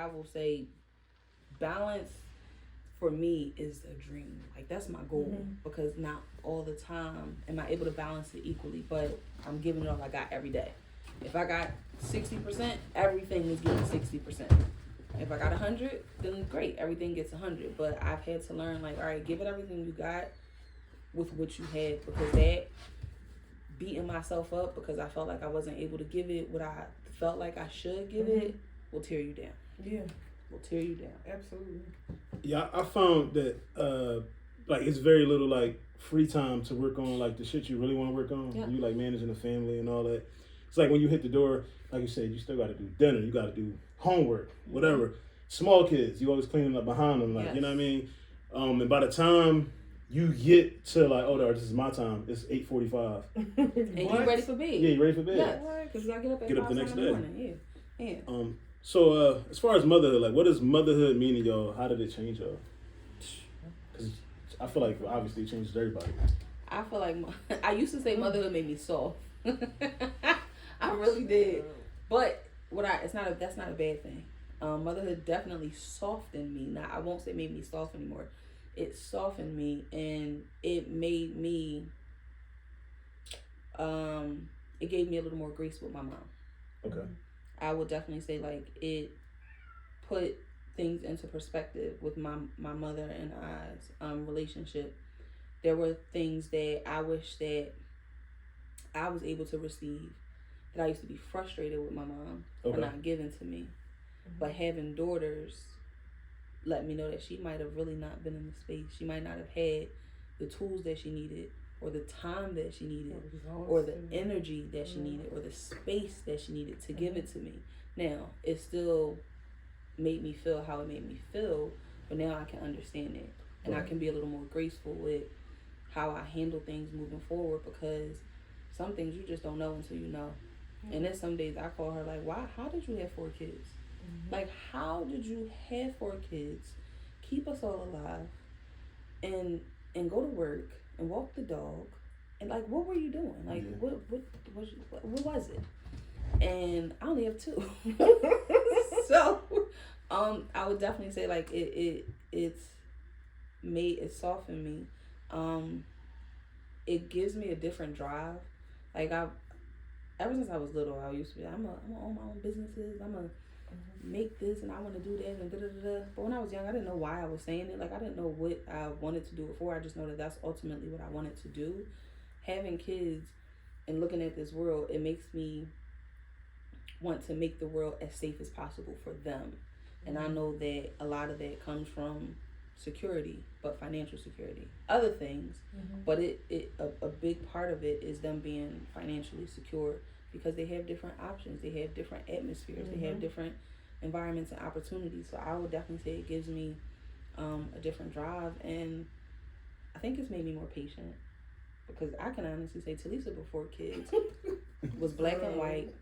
I will say balance for me is a dream. Like that's my goal because not all the time am I able to balance it equally, but I'm giving it all I got every day. If I got 60%, everything is getting 60%. If I got 100, then great, everything gets 100. But I've had to learn, like, all right, give it everything you got with what you had, because that beating myself up because I felt like I wasn't able to give it what I felt like I should give it will tear you down. Yeah. Will tear you down. Absolutely. Yeah, I found that like it's very little like free time to work on like the shit you really want to work on. Yeah. You like managing a family and all that. It's like when you hit the door, like you said, you still got to do dinner, you got to do homework, whatever. Small kids, you always cleaning up behind them, like you know what I mean. And by the time you get to like, oh, no, this is my time. It's 8:45. And you ready for bed? Yeah, you ready for bed? Yeah, because you gotta get up at 5 the next in the day. morning. Yeah. So as far as motherhood, like, what does motherhood mean to y'all? How did it change y'all? Because I feel like obviously it changes everybody. I feel like I used to say motherhood made me soft. I really did, but that's not a bad thing. Motherhood definitely softened me. Now I won't say made me soft anymore. It softened me and it made me. It gave me a little more grace with my mom. Okay. I would definitely say like it put things into perspective with my mother and I's relationship. There were things that I wish that I was able to receive that I used to be frustrated with my mom for not giving to me. But having daughters let me know that she might have really not been in the space. She might not have had the tools that she needed, or the time that she needed, or the energy that she needed, or the space that she needed to give it to me. Now, it still made me feel how it made me feel, but now I can understand it. And I can be a little more graceful with how I handle things moving forward, because some things you just don't know until you know. And then some days I call her like, why? How did you have 4 kids? Like, how did you have 4 kids, keep us all alive, and go to work and walk the dog, and like, what were you doing? Like, what was it? And I only have 2. So, I would definitely say like it's softened me. It gives me a different drive. Like ever since I was little, I used to be, I'm gonna own my own businesses. I'm gonna make this and I want to do that and da da da. But when I was young, I didn't know why I was saying it. Like, I didn't know what I wanted to do it for. I just know that that's ultimately what I wanted to do. Having kids and looking at this world, it makes me want to make the world as safe as possible for them. And I know that a lot of that comes from security, but financial security, other things. But a big part of it is them being financially secure, because they have different options, they have different atmospheres, they have different environments and opportunities. So I would definitely say it gives me a different drive, and I think it's made me more patient, because I can honestly say Talisa before kids was black and white.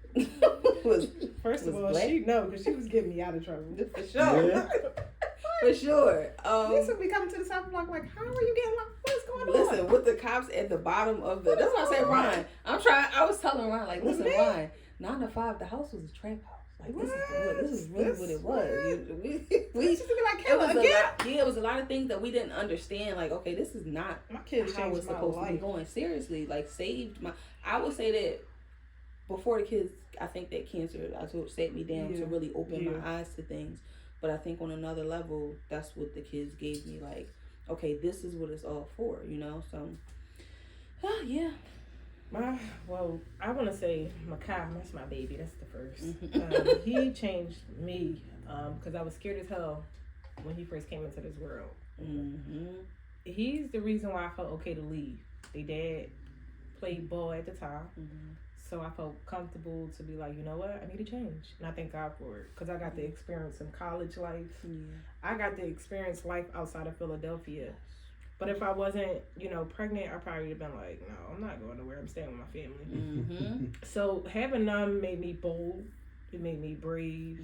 First of all, black. She because she was getting me out of trouble. For sure. Yeah. For sure. Lisa be coming to the top block like, how are you getting locked? What's going on? Listen, with the cops at the bottom of the... That's what I said, Ryan. I was telling Ryan, like, listen, Ryan, 9 to 5, the house was a trap house. Like, this is really what it was. We used to be like, Kayla, again? It was a lot of things that we didn't understand. Like, okay, this is not my kids how it's supposed to be going. Seriously, like, saved my... I would say that before the kids, I think that cancer, sat me down to really open my eyes to things. But I think on another level, that's what the kids gave me. Like, okay, this is what it's all for, you know? So, yeah. I want to say Makai, that's my baby. That's the first. He changed me because I was scared as hell when he first came into this world. He's the reason why I felt okay to leave. They dad played ball at the time. So I felt comfortable to be like, you know what, I need to change. And I thank God for it, because I got to experience some college life. I got to experience life outside of Philadelphia. But if I wasn't, pregnant, I probably would have been like, no, I'm not going nowhere. I'm staying with my family. So having them made me bold. It made me brave.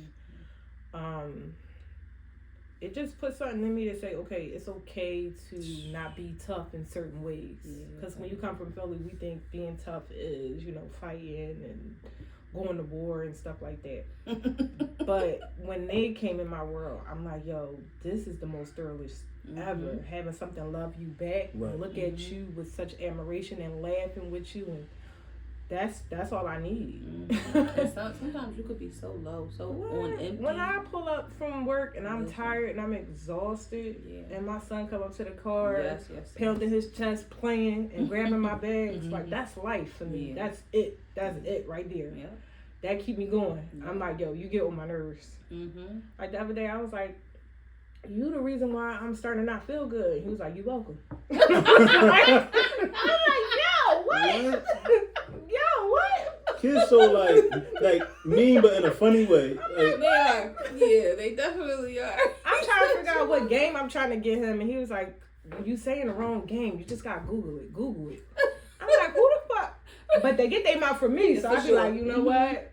It just put something in me to say, okay, it's okay to not be tough in certain ways. Because when you come from Philly, we think being tough is, fighting and going to war and stuff like that. But when they came in my world, I'm like, yo, this is the most thoroughest ever. Having something love you back, and look at you with such admiration and laughing with you, and that's all I need. And sometimes you could be so low, so on empty. When I pull up from work and I'm tired and I'm exhausted, and my son come up to the car, pounding his chest, playing and grabbing my bags, like that's life for me. That's it right there. That keep me going. I'm like, yo, you get on my nerves. Like the other day, I was like, you the reason why I'm starting to not feel good. He was like, you welcome. I'm like, yo, what? Yo, what? Kids so like mean, but in a funny way. Like, they are. Yeah, they definitely are. I'm trying to figure out what game I'm trying to get him, and he was like, you saying the wrong game. You just gotta Google it. I'm like, who the fuck? But they get their mouth from me, so I be like, you know what?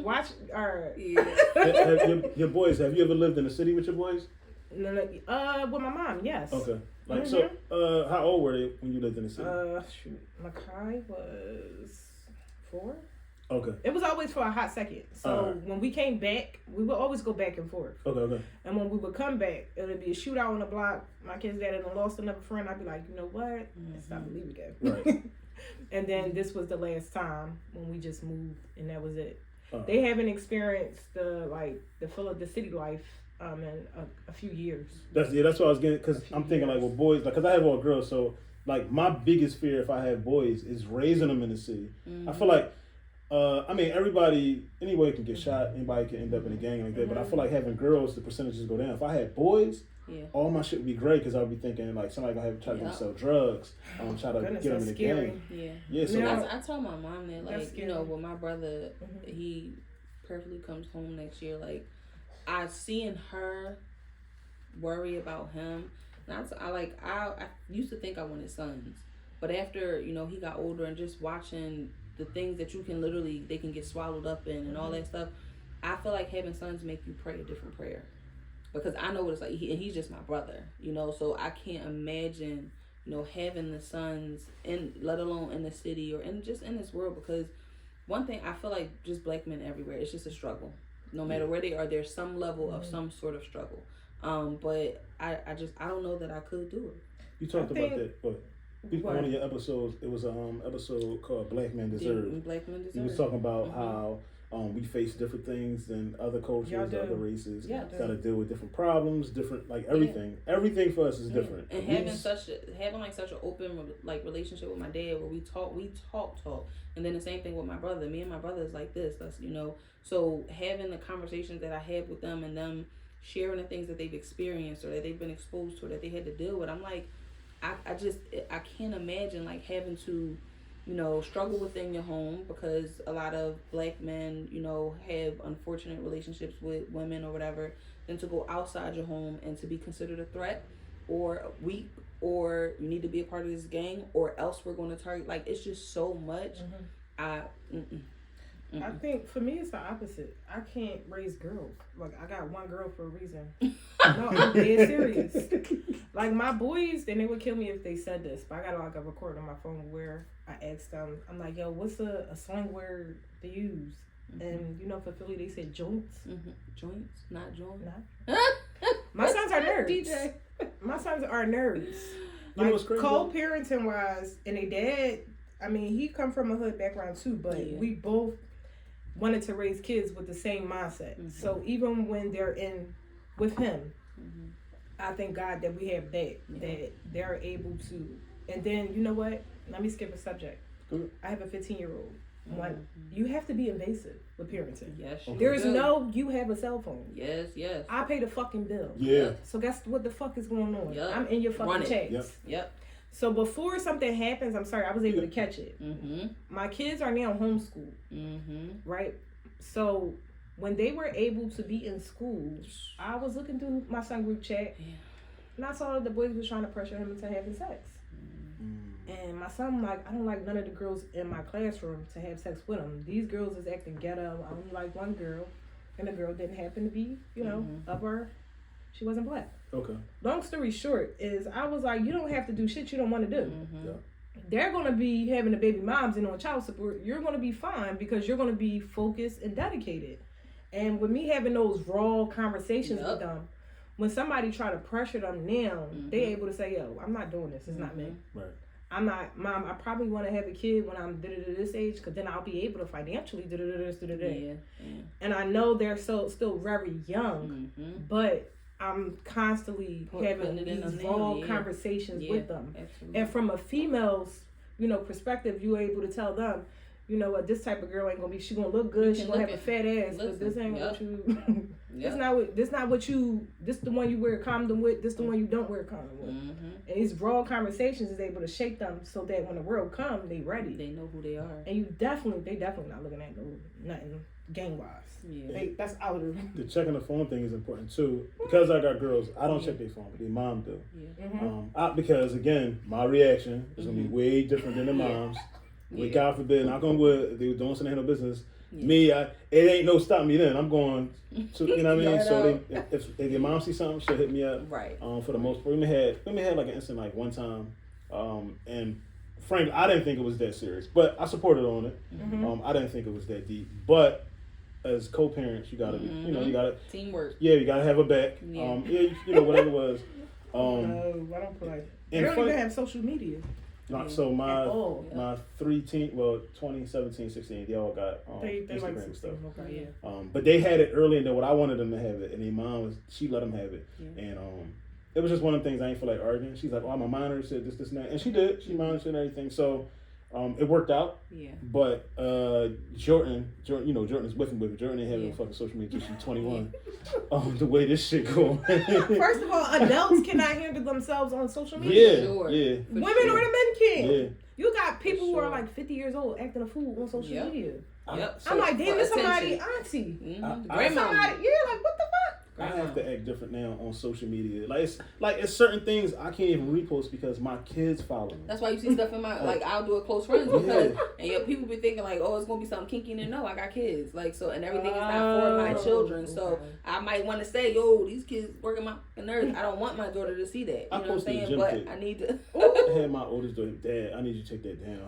Watch. All right. Yeah. Your boys, have you ever lived in the city with your boys? No, with my mom, yes. Okay. Like so, how old were they when you lived in the city? Makai was 4. Okay. It was always for a hot second. So when we came back, we would always go back and forth. Okay. And when we would come back, it would be a shootout on the block. My kid's dad had lost another friend. I'd be like, you know what? It's time to leave again. Right. And then this was the last time when we just moved, and that was it. They haven't experienced the city life in a few years. That's what I was getting, because I'm thinking like with boys, like, because I have all girls, so like my biggest fear if I have boys is raising them in the city. I feel like I mean, anybody can get shot, anybody can end up in a gang like that, but I feel like having girls, the percentages go down. If I had boys, all my shit would be great, because I would be thinking like somebody gonna have to try to sell drugs, try to get them in the gang. So I told my mom that, like, you know, with my brother, he perfectly comes home next year, like, I seeing her worry about him. And I used to think I wanted sons, but after, you know, he got older and just watching the things that you can they can get swallowed up in and all that stuff, I feel like having sons make you pray a different prayer, because I know what it's like. He's just my brother, you know, so I can't imagine, you know, having the sons let alone in the city or just in this world, because one thing I feel like just black men everywhere, it's just a struggle. No matter where they are, there's some level of some sort of struggle. But I don't know that I could do it. You talked about that, but one of your episodes, it was an episode called Black Men Deserve. Black Men Deserve. You was talking about how we face different things than other cultures, other races. Got to deal with different problems, different, like, everything. Everything for us is different. And having such an open relationship with my dad, where we talk, and then the same thing with my brother. Me and my brother is like this. That's, you know. So having the conversations that I have with them, and them sharing the things that they've experienced or that they've been exposed to or that they had to deal with, I'm like, I can't imagine, like, having to, you know, struggle within your home, because a lot of black men, you know, have unfortunate relationships with women or whatever, then to go outside your home and to be considered a threat or weak, or you need to be a part of this gang, or else we're going to target. Like, it's just so much. I think for me it's the opposite. I can't raise girls. Like, I got one girl for a reason. No, I'm dead serious. Like, my boys, and they would kill me if they said this, but I got like a recording on my phone where I asked them, I'm like, yo, what's a slang word to use? And, you know, for Philly they said joints. Joints, not joints. My sons are nerds. DJ. My sons are nerds. Like, co-parenting wise, and they dad, I mean, he come from a hood background too, but we both wanted to raise kids with the same mindset. So even when they're in with him, I thank God that we have that they're able to. And then, you know what? Let me skip a subject. Good. I have a 15-year-old. You have to be invasive with parenting. Yes. There is no, you have a cell phone. Yes. I pay the fucking bill. Yeah. So guess what the fuck is going on? Yep. I'm in your fucking chats. Yep. So before something happens, I'm sorry, I was able to catch it. My kids are now homeschooled. Right? So when they were able to be in school, I was looking through my son group chat, and I saw that the boys was trying to pressure him into having sex. And my son, like, I don't like none of the girls in my classroom to have sex with them. These girls is acting ghetto. I only like one girl, and the girl didn't happen to be, you know, she wasn't black. Okay. Long story short is I was like, you don't have to do shit you don't want to do. they're going to be having the baby moms and on child support. You're going to be fine because you're going to be focused and dedicated. And with me having those raw conversations with them, when somebody try to pressure them now, they able to say, yo, I'm not doing this. It's not me. Right. I'm not, Mom, I probably want to have a kid when I'm this age because then I'll be able to financially do this. And I know they're still very young, but I'm constantly having these raw conversations with them. Absolutely. And from a female's, perspective, you're able to tell them, you know what, this type of girl ain't gonna be. She gonna look good. She gonna have a fat ass, but this ain't what you. This not what you. This the one you wear a condom with. This the one you don't wear a condom with. And these broad conversations is able to shape them so that when the world comes, they ready. They know who they are. And they definitely not looking at nothing gang wise. Yeah, that's out of the checking the phone thing is important too because I got girls. I don't check their phone, but their mom do. Because again, my reaction is gonna be way different than the mom's. With God forbid, knock on wood, if they were doing some handle business. Me, it ain't no stopping me then. I'm going to, you know what I mean? So if your mom sees something, she'll hit me up. Right. For the most part, we had like an incident like one time, and frankly, I didn't think it was that serious, but I supported on it. I didn't think it was that deep, but as co-parents, you gotta, you gotta teamwork. Yeah, you gotta have a back. Whatever it was. No, I don't play. They don't even have social media. So my 2017, 16, they all got Instagram like stuff. Okay, but they had it early, and then what I wanted them to have it, and their mom she let them have it, and it was just one of the things I ain't feel like arguing. She's like, "Oh, I'm a minor," said this, and that, and she did. She monitored and everything, so it worked out. Yeah. But Jordan, Jordan's with him, but Jordan ain't having fucking social media till she's 21. The way this shit going. First of all, adults cannot handle themselves on social media. Yeah. Women or the men can. Yeah. You got people who are like 50 years old acting a fool on social media. I'm like, damn, this somebody auntie. Grandma. Like, what the fuck? I have to act different now on social media. It's certain things I can't even repost because my kids follow me. That's why you see stuff in my I'll do a close friends because and people be thinking like, oh, it's gonna be something kinky, and no, I got kids and everything is not for my children. So I might want to say, yo, these kids working my nerves. I don't want my daughter to see that. You know what I'm saying? But pic. I need to. I had my oldest daughter, Dad, I need you to take that down.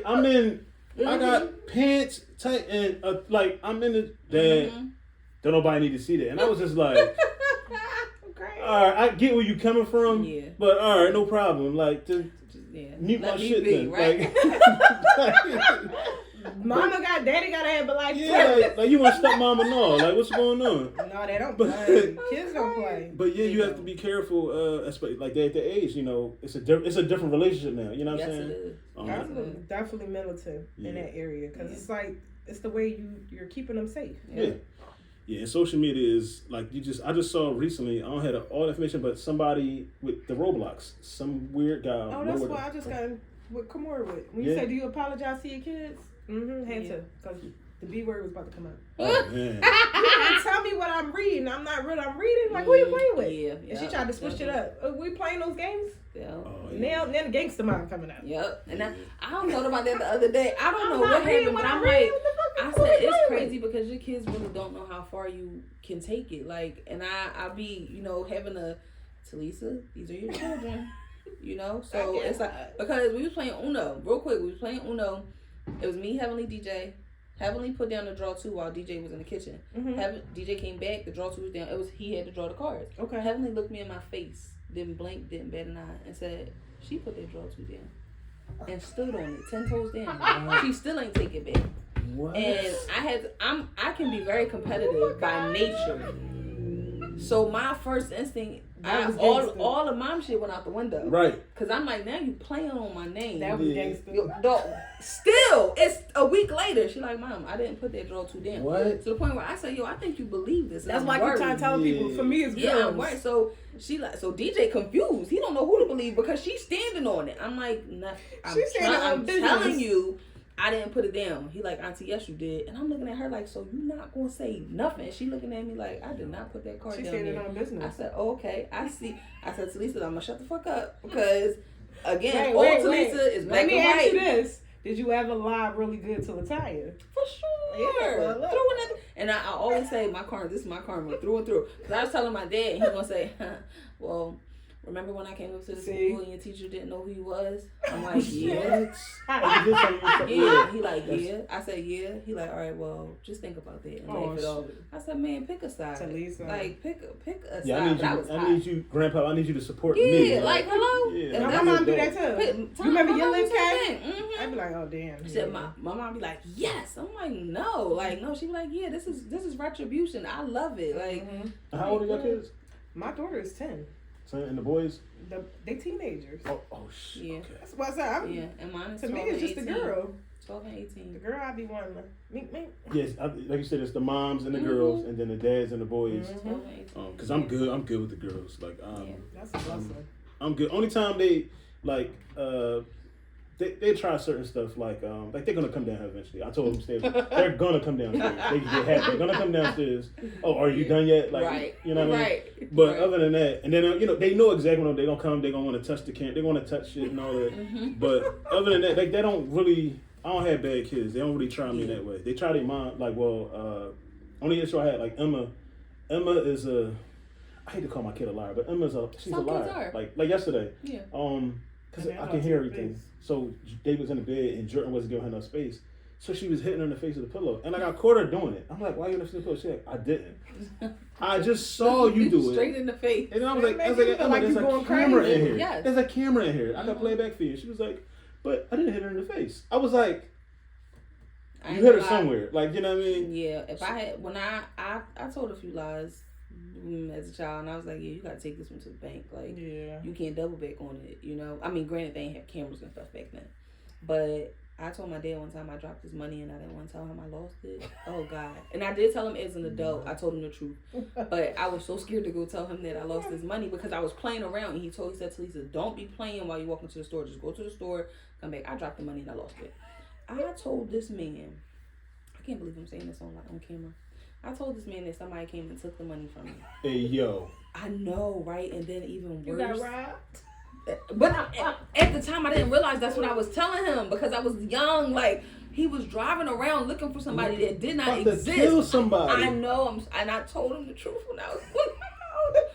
I'm in. I got pants tight and I'm in the Dad. Don't nobody need to see that. And I was just like, all right, I get where you coming from, but all right, no problem. Like, just mute my shit then. Right? Mama got, daddy got to have a life. Yeah, like you want to stop mama? No, like what's going on? No, they don't play. Kids don't play. But you have to be careful, especially like they're at the age. It's a different relationship now. You know what I'm saying? Yes, it is. Definitely militant in that area because it's like it's the way you're keeping them safe. Yeah, and social media is like I just saw recently, I don't have all the information, but somebody with the Roblox, some weird guy. Oh, that's why I just got with Kamora with. When you said, do you apologize to your kids? Had to, because the B word was about to come out. Oh, man. You can't tell me what I'm reading. I'm reading. Like, who you playing with? Yeah. And she tried to switch it up. We playing those games? Yeah. Oh, Now the gangster mind coming out. Yep. And I don't know about that the other day. I don't know what happened, but I'm like, I said it's crazy because your kids really don't know how far you can take it. Like, and I be, having a Talisa, these are your children, So it's like, because we was playing Uno, real quick, Uno. It was me, Heavenly DJ. Heavenly put down the draw 2 while DJ was in the kitchen. DJ came back, the draw 2 was down. He had to draw the cards. Okay. Heavenly looked me in my face, didn't blink, didn't bat an eye, and said, she put that draw 2 down. And stood on it, 10 toes down. She still ain't take it back. What? And I can be very competitive by nature. So my first instinct, all of mom shit went out the window. Right. Because I'm like, now you playing on my name. That was gangster. Still, it's a week later. She like, Mom, I didn't put that draw 2 down. What? To the point where I said, yo, I think you believe this. That's why I keep trying to tell people, for me, it's girls. I'm right. So DJ confused. He don't know who to believe because she's standing on it. I'm like, nah, I'm telling you, I didn't put it down. He like, Auntie, yes, you did. And I'm looking at her like, so you not going to say nothing. She looking at me like, I did not put that card down. She said it on business. I said, oh, okay. I see. I said, Talisa, I'm going to shut the fuck up. Because, again, Talisa is black and white. Let me ask you this. Did you ever lie really good to Latoya? For sure. Yeah, and I always say, this is my karma, through and through. Because I was telling my dad, and he going to say, well, remember when I came up to the school and your teacher didn't know who he was? I'm like, yeah. Yeah. He like, yeah. I said, yeah. He like, all right, well, just think about that and laugh it off. I said, man, pick a side. Talisa. Like, pick a yeah, side. I need you, Grandpa. I need you to support me. Yeah, like hello. Yeah. My mom do that too. You remember your little cat? I'd be like, oh damn. She said, my mom be like, yes. I'm like, no. She be like, yeah, this is retribution. I love it. Like, how old are your kids? My daughter is 10. And the boys? They teenagers. Oh shit. Yeah. Okay. That's what's up. Yeah, and mine is to 12 me, it's just 18. the girl. 12 and 18. The girl, I be wanting to meet. Yes, like you said, it's the moms and the girls, and then the dads and the boys. 12 and 18. Cause I'm good with the girls. Like, that's a blessing. I'm good. Only time they like, they try certain stuff like they're gonna come down here eventually. I told them they're gonna come downstairs. They're gonna come downstairs. Oh, are you done yet? Like, right. You know what I mean? But other than that, and then they know exactly when they're gonna come. They're gonna want to touch the camp. They're gonna touch shit and all that. But other than that, they don't really. I don't have bad kids. They don't really try me that way. They try their mom. Like, only issue I had, like Emma is a. I hate to call my kid a liar, but she's a liar. Like yesterday. Yeah. Because I can hear everything. So David was in the bed and Jordan wasn't giving her enough space. So she was hitting her in the face with the pillow. And like I caught her doing it. I'm like, why are you in the face of the pillow? She's like, I didn't. I just saw you do it. Straight in the face. And I was like, Emma, there's a camera in here. Yes. There's a camera in here. I can play back for you. She was like, but I didn't hit her in the face. I was like, you hit her somewhere. Like, you know what I mean? Yeah. If I had, when I told a few lies as a child, and I was like, yeah, you gotta take this one to the bank. Like, you can't double back on it, you know? I mean, granted, they ain't have cameras and stuff back then. But I told my dad one time I dropped his money and I didn't want to tell him I lost it. Oh, God. And I did tell him as an adult. I told him the truth. But I was so scared to go tell him that I lost his money because I was playing around. And he said to Lisa, don't be playing while you walk into the store. Just go to the store, come back. I dropped the money and I lost it. I told this man, I can't believe I'm saying this on camera. I told this man that somebody came and took the money from me. Hey, yo. I know, right? And then even worse. You got robbed? But at the time, I didn't realize that's what I was telling him because I was young. Like, he was driving around looking for somebody that did not exist. To kill somebody. I know. And I told him the truth when I was older.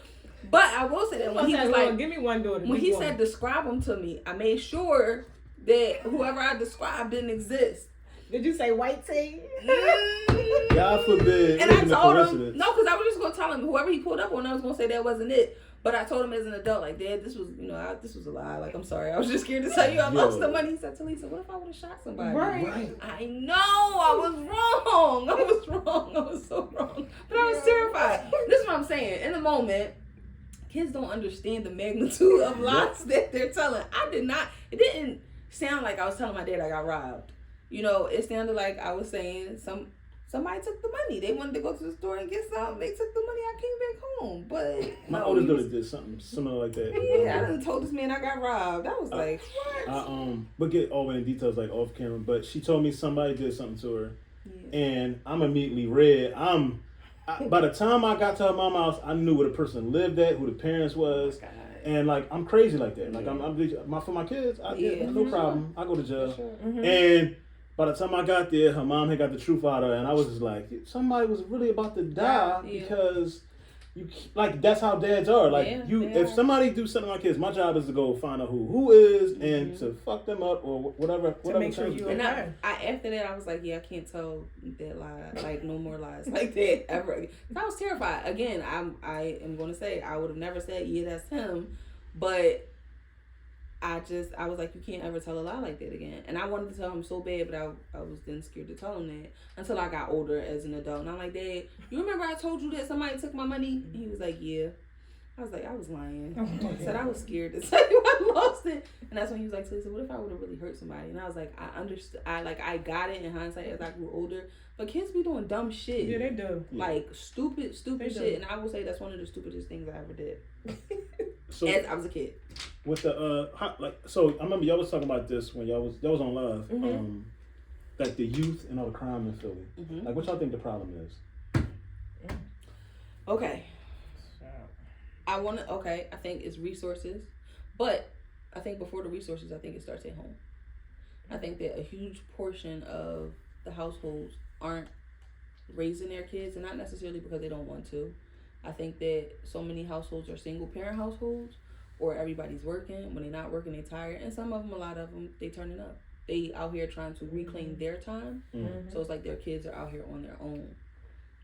But I will say that when he was like, give me one daughter. When he said describe him to me, I made sure that whoever I described didn't exist. Did you say white tee? God forbid. And I told him, no, because I was just going to tell him whoever he pulled up on, I was going to say that wasn't it. But I told him as an adult, like, Dad, this was, this was a lie. Like, I'm sorry. I was just scared to tell you I lost the money. He said, Talisa, what if I would have shot somebody? Right. I know. I was wrong. I was so wrong. But I was terrified. This is what I'm saying. In the moment, kids don't understand the magnitude of lies that they're telling. It didn't sound like I was telling my dad I got robbed. It sounded like I was saying somebody took the money. They wanted to go to the store and get something. They took the money. I came back home. But my oldest daughter did something similar like that. Yeah, I done told this man I got robbed. I was like, what? We'll get all in details like off camera. But she told me somebody did something to her, and I'm immediately red. By the time I got to her mama's house, I knew where the person lived at, who the parents was. Oh, and like I'm crazy like that. Like for my kids, no problem. I go to jail. Sure. And by the time I got there, her mom had got the truth out of her, and I was just like, somebody was really about to die because that's how dads are. Like if somebody do something like this, my job is to go find out who is and to fuck them up or whatever. To make sure you and I after that I was like, I can't tell that lie, like no more lies like that ever. I was terrified. Again, I am going to say I would have never said that's him, but I was like, you can't ever tell a lie like that again. And I wanted to tell him so bad, but I was then scared to tell him that until I got older as an adult. And I'm like, Dad, you remember I told you that somebody took my money? And he was like, yeah. I was like, I was lying. I said I was scared to tell you I lost it. And that's when he was like, so what if I would have really hurt somebody? And I was like, I understood. I got it in hindsight as I grew older. But kids be doing dumb shit. Yeah, they do. Like stupid shit. And I will say that's one of the stupidest things I ever did. As I was a kid. With the so I remember y'all was talking about this when y'all was on live. Mm-hmm. Like the youth and all the crime in Philly. Mm-hmm. Like what y'all think the problem is? Okay. I think it's resources. But I think before the resources, I think it starts at home. I think that a huge portion of the households aren't raising their kids, and not necessarily because they don't want to. I think that so many households are single parent households or everybody's working. When they're not working, they tired. And some of them, a lot of them, they turning up. They out here trying to reclaim their time. So it's like their kids are out here on their own.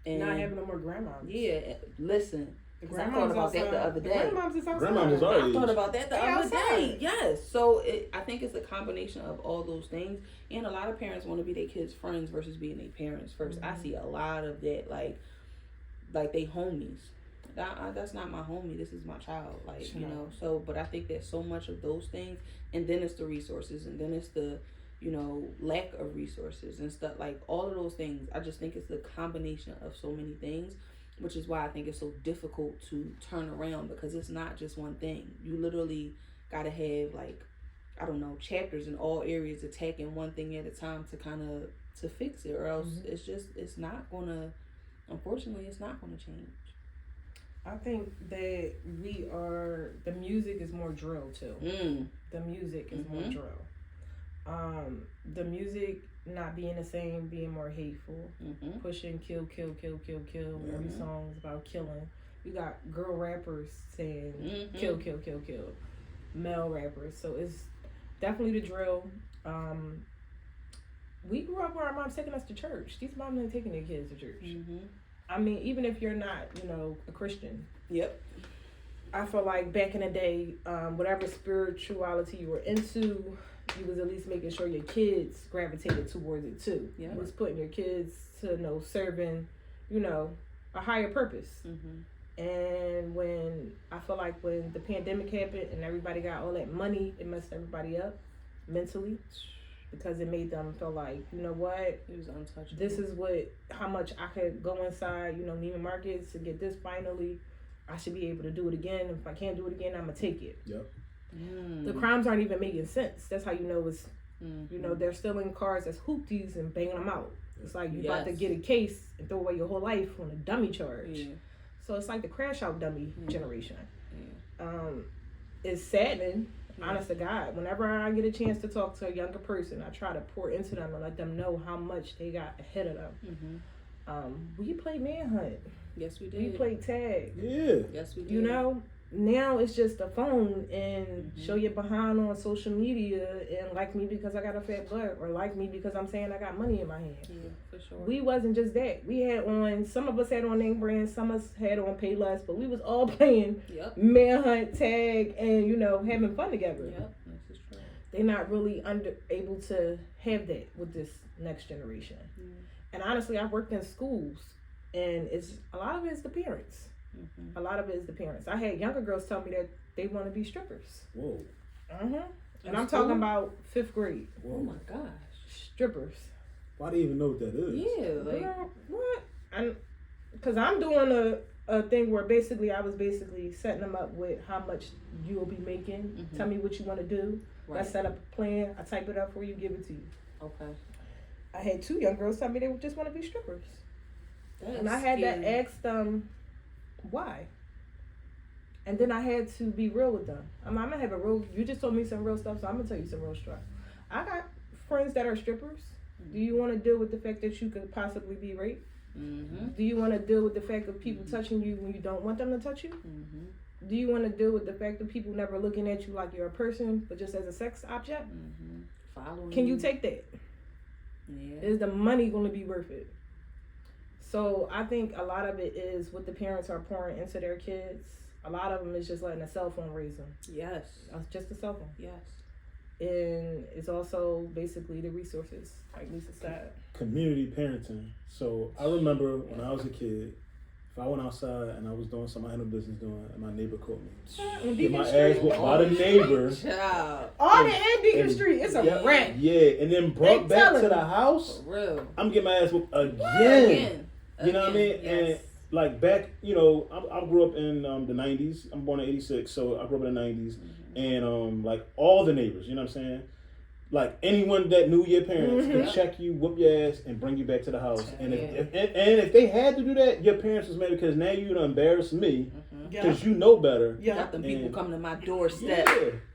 And not having no more grandmas. Yeah, listen. I thought about that the other day. Grandmoms is outside. Grandmoms are I thought about that the other day. outside. Yes. So I think it's a combination of all those things. And a lot of parents want to be their kids' friends versus being their parents 1st. I see a lot of that, like they homies. That's not my homie. This is my child. Like, you know. So, but I think there's so much of those things, and then it's the resources, and then it's the, you know, lack of resources and stuff. Like all of those things. I just think it's a combination of so many things, which is why I think it's so difficult to turn around, because it's not just one thing. You literally gotta have, like, I don't know, chapters in all areas attacking one thing at a time to fix it, or else it's not gonna. Unfortunately, it's not gonna change. I think that the music is more drill too. The music is more drill. The music not being the same, being more hateful, pushing kill. Every song is about killing. You got girl rappers saying kill. Male rappers. So it's definitely the drill. We grew up where our mom's taking us to church. These moms ain't taking their kids to church. I mean, even if you're not, you know, a Christian. Yep. I feel like back in the day, whatever spirituality you were into, you was at least making sure your kids gravitated towards it too. You was putting your kids to, you know, serving, you know, a higher purpose. And when the pandemic happened and everybody got all that money, it messed everybody up mentally, because it made them feel like, you know what, it was untouchable. This is how much I could go inside, you know, Neiman Marcus to get this finally. I should be able to do it again. If I can't do it again, I'm gonna take it. Yep. The crimes aren't even making sense. That's how you know it's, you know, they're stealing cars as hoopties and banging them out. It's like you about to get a case and throw away your whole life on a dummy charge. So it's like the crash out dummy generation. It's saddening, honest to God. Whenever I get a chance to talk to a younger person, I try to pour into them and let them know how much they got ahead of them. We played manhunt. Yes, we did. We played tag. Yeah. Yes, we did. You know, now it's just a phone and show your behind on social media and like me because I got a fat butt, or like me because I'm saying I got money in my hand. Yeah, for sure. We wasn't just that. We had on, some of us had on name brands, some of us had on Payless, but we was all playing manhunt, tag, and, you know, having fun together. Yep, this is true. They're not really able to have that with this next generation. And honestly, I worked in schools, and a lot of it is the parents. A lot of it is the parents. I had younger girls tell me that they want to be strippers. Whoa. And I'm talking about 5th grade. Whoa. Oh my gosh. Strippers. Why do you even know what that is? Yeah, like, girl, what? Because I'm doing a thing where basically I was setting them up with how much you'll be making. Tell me what you want to do. Right. Let's set up a plan. I type it up for you, give it to you. Okay. I had 2 young girls tell me they just want to be strippers. And I had scary. to ask them why. And then I had to be real with them. I'm gonna have you just told me some real stuff, so I'm gonna tell you some real stuff. I got friends that are strippers. Do you want to deal with the fact that you could possibly be raped? Do you want to deal with the fact of people touching you when you don't want them to touch you? Do you want to deal with the fact of people never looking at you like you're a person, but just as a sex object? Can you take that? Yeah. Is the money going to be worth it? So I think a lot of it is what the parents are pouring into their kids. A lot of them is just letting a cell phone raise them. Yes. Just a cell phone. Yes. And it's also basically the resources, like Lisa said. Community parenting. So I remember when I was a kid, if I went outside and I was doing something I had no business doing, and my neighbor caught me, get my ass whooped by the neighbor. On the end Beacon Street, it's a wreck. Yeah, and then brought back to the house. For real. I'm getting my ass whooped again. You know what I mean? Yes. And like back, you know, I grew up in the 90s. I'm born in 86, so I grew up in the 90s. And like all the neighbors, you know what I'm saying? Like anyone that knew your parents could check you, whoop your ass, and bring you back to the house. And if they had to do that, your parents was mad because now you done embarrassed me because you know better. Got them people coming to my doorstep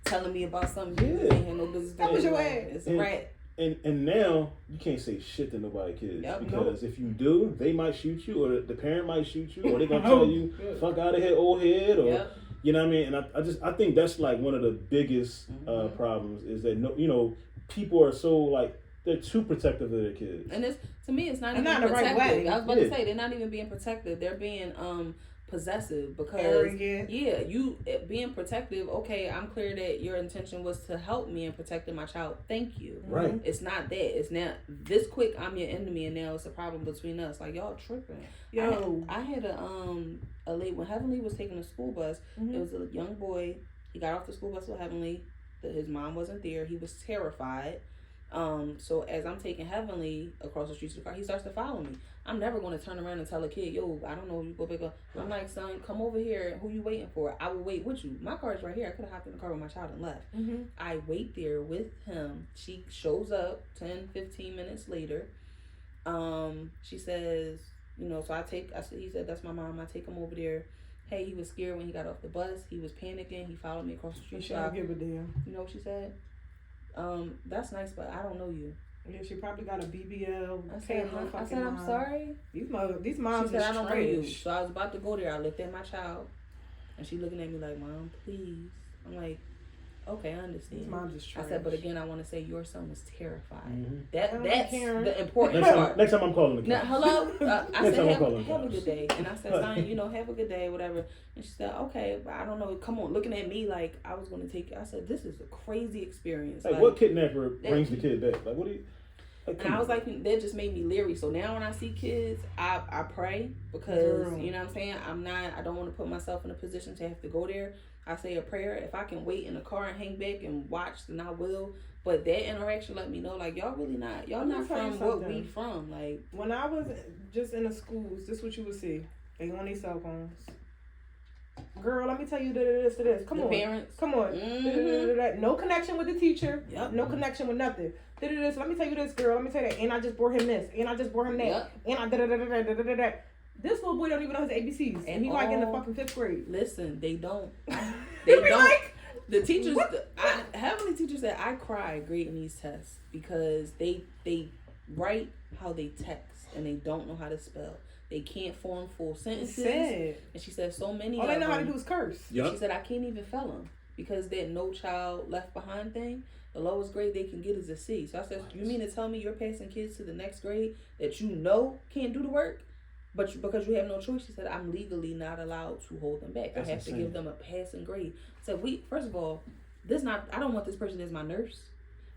telling me about something you ain't had no business doing. That was your ass. It's a rat. And now you can't say shit to nobody, kids, because if you do, they might shoot you, or the parent might shoot you, or they're gonna tell you, "Fuck out of here, old head," or You know what I mean? And I think that's like one of the biggest problems is that people are so like they're too protective of their kids. And to me it's not even not protective. The right way. I was about to say they're not even being protective. They're being possessive because you being protective. Okay, I'm clear that your intention was to help me in protecting my child. Thank you. Right. It's not that. It's not this quick. I'm your enemy, and now it's a problem between us. Like y'all tripping. Yo, I had a late when Heavenly was taking a school bus. It was a young boy. He got off the school bus with Heavenly. His mom wasn't there. He was terrified. So as I'm taking Heavenly across the street to the car, he starts to follow me. I'm never going to turn around and tell a kid, yo, I don't know, you go back up. I'm like, son, come over here. Who you waiting for? I will wait with you. My car is right here. I could have hopped in the car with my child and left. I wait there with him. She shows up 10, 15 minutes later. She says, so he said, that's my mom. I take him over there. Hey, he was scared when he got off the bus. He was panicking. He followed me across the street. She don't give a damn. You know what she said? That's nice, but I don't know you. Yeah, she probably got a BBL. I said, I'm sorry. These moms she said, I don't know you. So I was about to go there. I looked at my child, and she looking at me like, Mom, please. I'm like, okay, I understand. These moms is trash. I said, but again, I want to say your son was terrified. That's the important part. Next time I'm calling the now, hello? I said, have a good day. And I said, son, have a good day, whatever. And she said, okay, but I don't know. Come on, looking at me like I was going to take it. I said, this is a crazy experience. Like what kidnapper brings the kid back? Like, what do you... And I was like, that just made me leery. So now when I see kids, I pray because, you know what I'm saying? I don't want to put myself in a position to have to go there. I say a prayer. If I can wait in the car and hang back and watch, then I will. But that interaction let me know, like, y'all not from what we from. Like, when I was just in the schools, this is what you would see. They on these cell phones. Girl, let me tell you this to this. Come on. Parents. Come on. No connection with the teacher. Yep. No connection with nothing. Let me tell you this, girl. Let me tell you that. And I just bore him this. And I just bore him that. Yep. And I This little boy don't even know his ABCs. And he like in the fucking 5th grade. Listen, they don't. They don't. Like, the teachers, Heavenly teachers said I cry grading these tests because they write how they text and they don't know how to spell. They can't form full sentences. And she said so many all they know how to do is curse. Yep. She said I can't even fail them because that no child left behind thing. The lowest grade they can get is a C. So I said, you mean to tell me you're passing kids to the next grade that you know can't do the work? But because you have no choice, she said, I'm legally not allowed to hold them back. I have to give them a passing grade. So first of all, I don't want this person as my nurse,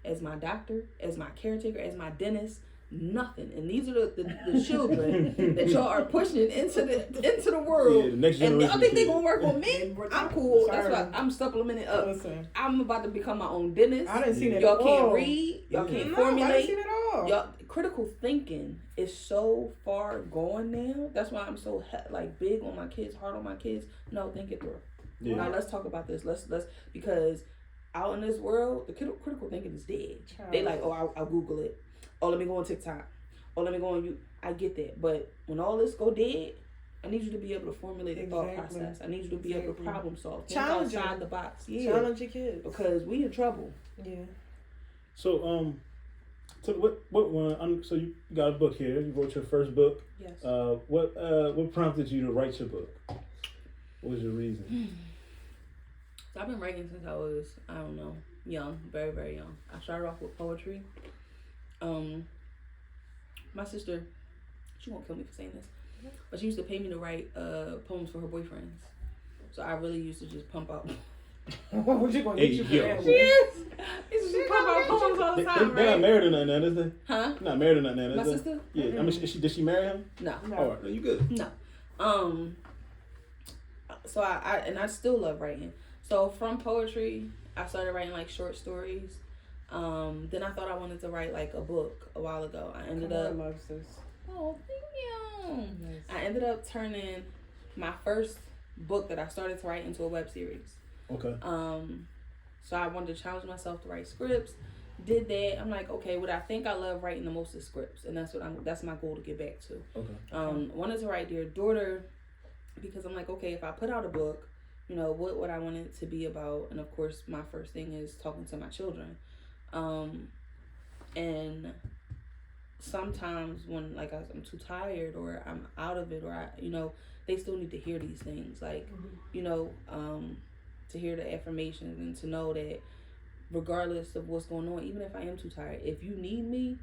as my doctor, as my caretaker, as my dentist, nothing. And these are the children that y'all are pushing into the world. Yeah, the next and generation. y'all think they're gonna work with me? I'm cool. That's why I'm supplementing up. Listen. I'm about to become my own dentist. I didn't see that. Y'all can't read. Y'all can't formulate. I didn't see that at all. Y'all, critical thinking is so far gone now. That's why I'm so big on my kids, hard on my kids. No, think it through. Yeah. Now let's talk about this. Let's because out in this world, the critical thinking is dead. Child. They like, I'll Google it. Oh, let me go on TikTok. Oh, let me go on you. I get that, but when all this go dead, I need you to be able to formulate a thought process. I need you to be able to problem solve. Think outside the box. Yeah. Challenge your kids because we in trouble. Yeah. So so what one? So you got a book here. You wrote your first book. Yes. What prompted you to write your book? What was your reason? So I've been writing since I was, I don't know, young, very, very young. I started off with poetry. My sister, she won't kill me for saying this, but she used to pay me to write poems for her boyfriends. So I really used to just pump out. What you gonna get you for that? She is. She pump out poems all the time, They're not married or nothing, is they? Huh? Not married or nothing, is My they? sister? Yeah. Mm-hmm. I mean, did she marry him? No. All right, you good? No. So I still love writing. So from poetry, I started writing like short stories. Then I thought I wanted to write like a book a while ago. I ended up. Loves this. Oh, thank you. Yes. I ended up turning my first book that I started to write into a web series. Okay. So I wanted to challenge myself to write scripts. Did that. I'm like, okay, what I think I love writing the most is scripts, and that's my goal to get back to. Okay. Wanted to write Dear Daughter because I'm like, okay, if I put out a book, what would I want it to be about? And of course, my first thing is talking to my children. And sometimes when I'm too tired or I'm out of it or they still need to hear these things, like, you know, to hear the affirmations and to know that regardless of what's going on, even if I am too tired, if you need me,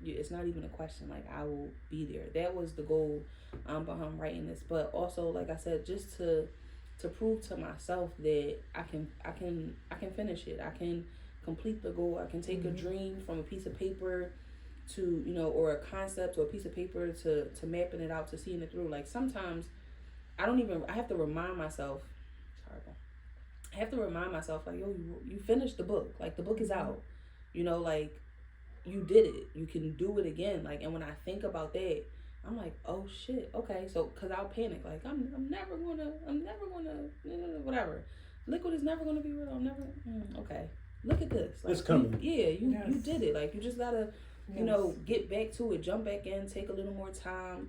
it's not even a question. Like, I will be there. That was the goal behind writing this. But also, like I said, just to prove to myself that I can finish it. I can complete the goal. I can take a dream from a piece of paper to, you know, or a concept or a piece of paper to mapping it out, to seeing it through. Like, sometimes I have to remind myself, like, yo, you finished the book. Like, the book is out. You know, like, you did it. You can do it again. Like, and when I think about that, I'm like, oh shit, okay. So, cause I'll panic. Like, I'm never gonna, whatever. Liquid is never gonna be real. I'm never, okay. Look at this. Like, it's coming. You did it. Like, you just gotta, you know, get back to it, jump back in, take a little more time,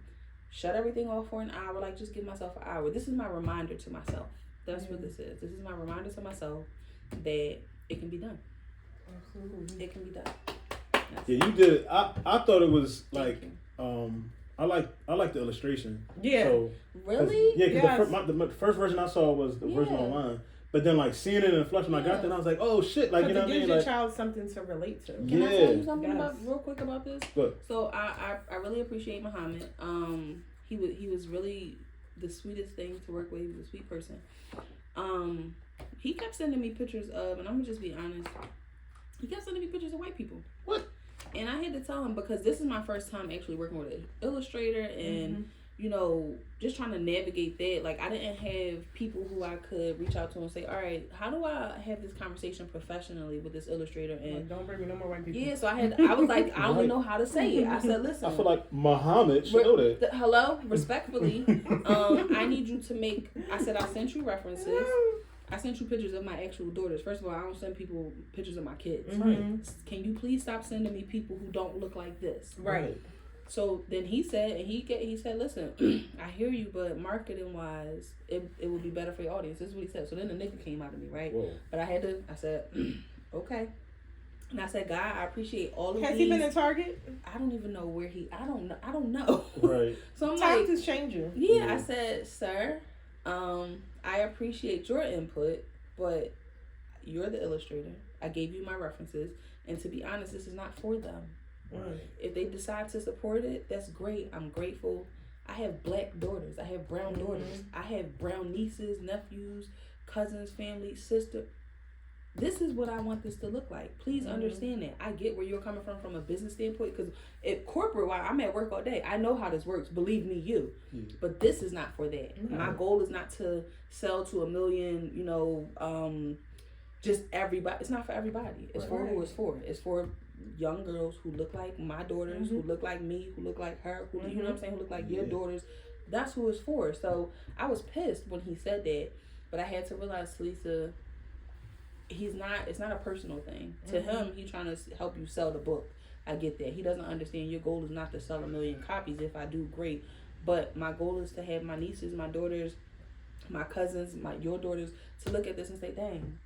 shut everything off for an hour. Like, just give myself an hour. This is my reminder to myself. That's what this is. This is my reminder to myself that it can be done. Absolutely. It can be done. Yeah, you did. I thought it was like, I like the illustration. Yeah. So, really? Yeah, because the first version I saw was the version online. But then, like, seeing it in the flesh when I got there, I was like, oh shit, like, you know what I mean? It gives your like, child something to relate to. Can I tell you something real quick about this? Good. So I really appreciate Muhammad. He was really the sweetest thing to work with. He was a sweet person. He kept sending me pictures of, and I'm gonna just be honest, he kept sending me pictures of white people. What? And I had to tell him, because this is my first time actually working with an illustrator, and you know, just trying to navigate that. Like, I didn't have people who I could reach out to and say, all right, how do I have this conversation professionally with this illustrator? And like, don't bring me no more white people. Yeah, so I was like, I don't know how to say it. I said, listen, I feel like Muhammad should know that. Hello, respectfully, I need you to make. I said, I sent you references. I sent you pictures of my actual daughters. First of all, I don't send people pictures of my kids. Can you please stop sending me people who don't look like this? Right. So then he said, and he said, listen, I hear you, but marketing wise, it would be better for your audience. This is what he said. So then the nigga came out of me, right? Whoa. But I said, okay. And I said, God, I appreciate all of these. Has he been in Target? I don't even know where I don't know. Right. So I'm Times like, is changing. Yeah, I said, sir, I appreciate your input, but you're the illustrator. I gave you my references, and to be honest, this is not for them. Right. If they decide to support it, that's great. I'm grateful. I have black daughters. I have brown daughters. I have brown nieces, nephews, cousins, family, sister. This is what I want this to look like. Please understand that. I get where you're coming from a business standpoint, because if corporate, while I'm at work all day, I know how this works. Believe me, you. But this is not for that. My goal is not to sell to 1 million, you know, just everybody. It's not for everybody. It's for who it's for. It's for young girls who look like my daughters, who look like me, who look like her, who you know what I'm saying, who look like your daughters. That's who it's for. So I was pissed when he said that, but I had to realize, Talisa, it's not a personal thing. To him, he's trying to help you sell the book. I get that. He doesn't understand your goal is not to sell 1 million copies. If I do, great. But my goal is to have my nieces, my daughters, my cousins, your daughters, to look at this and say, dang,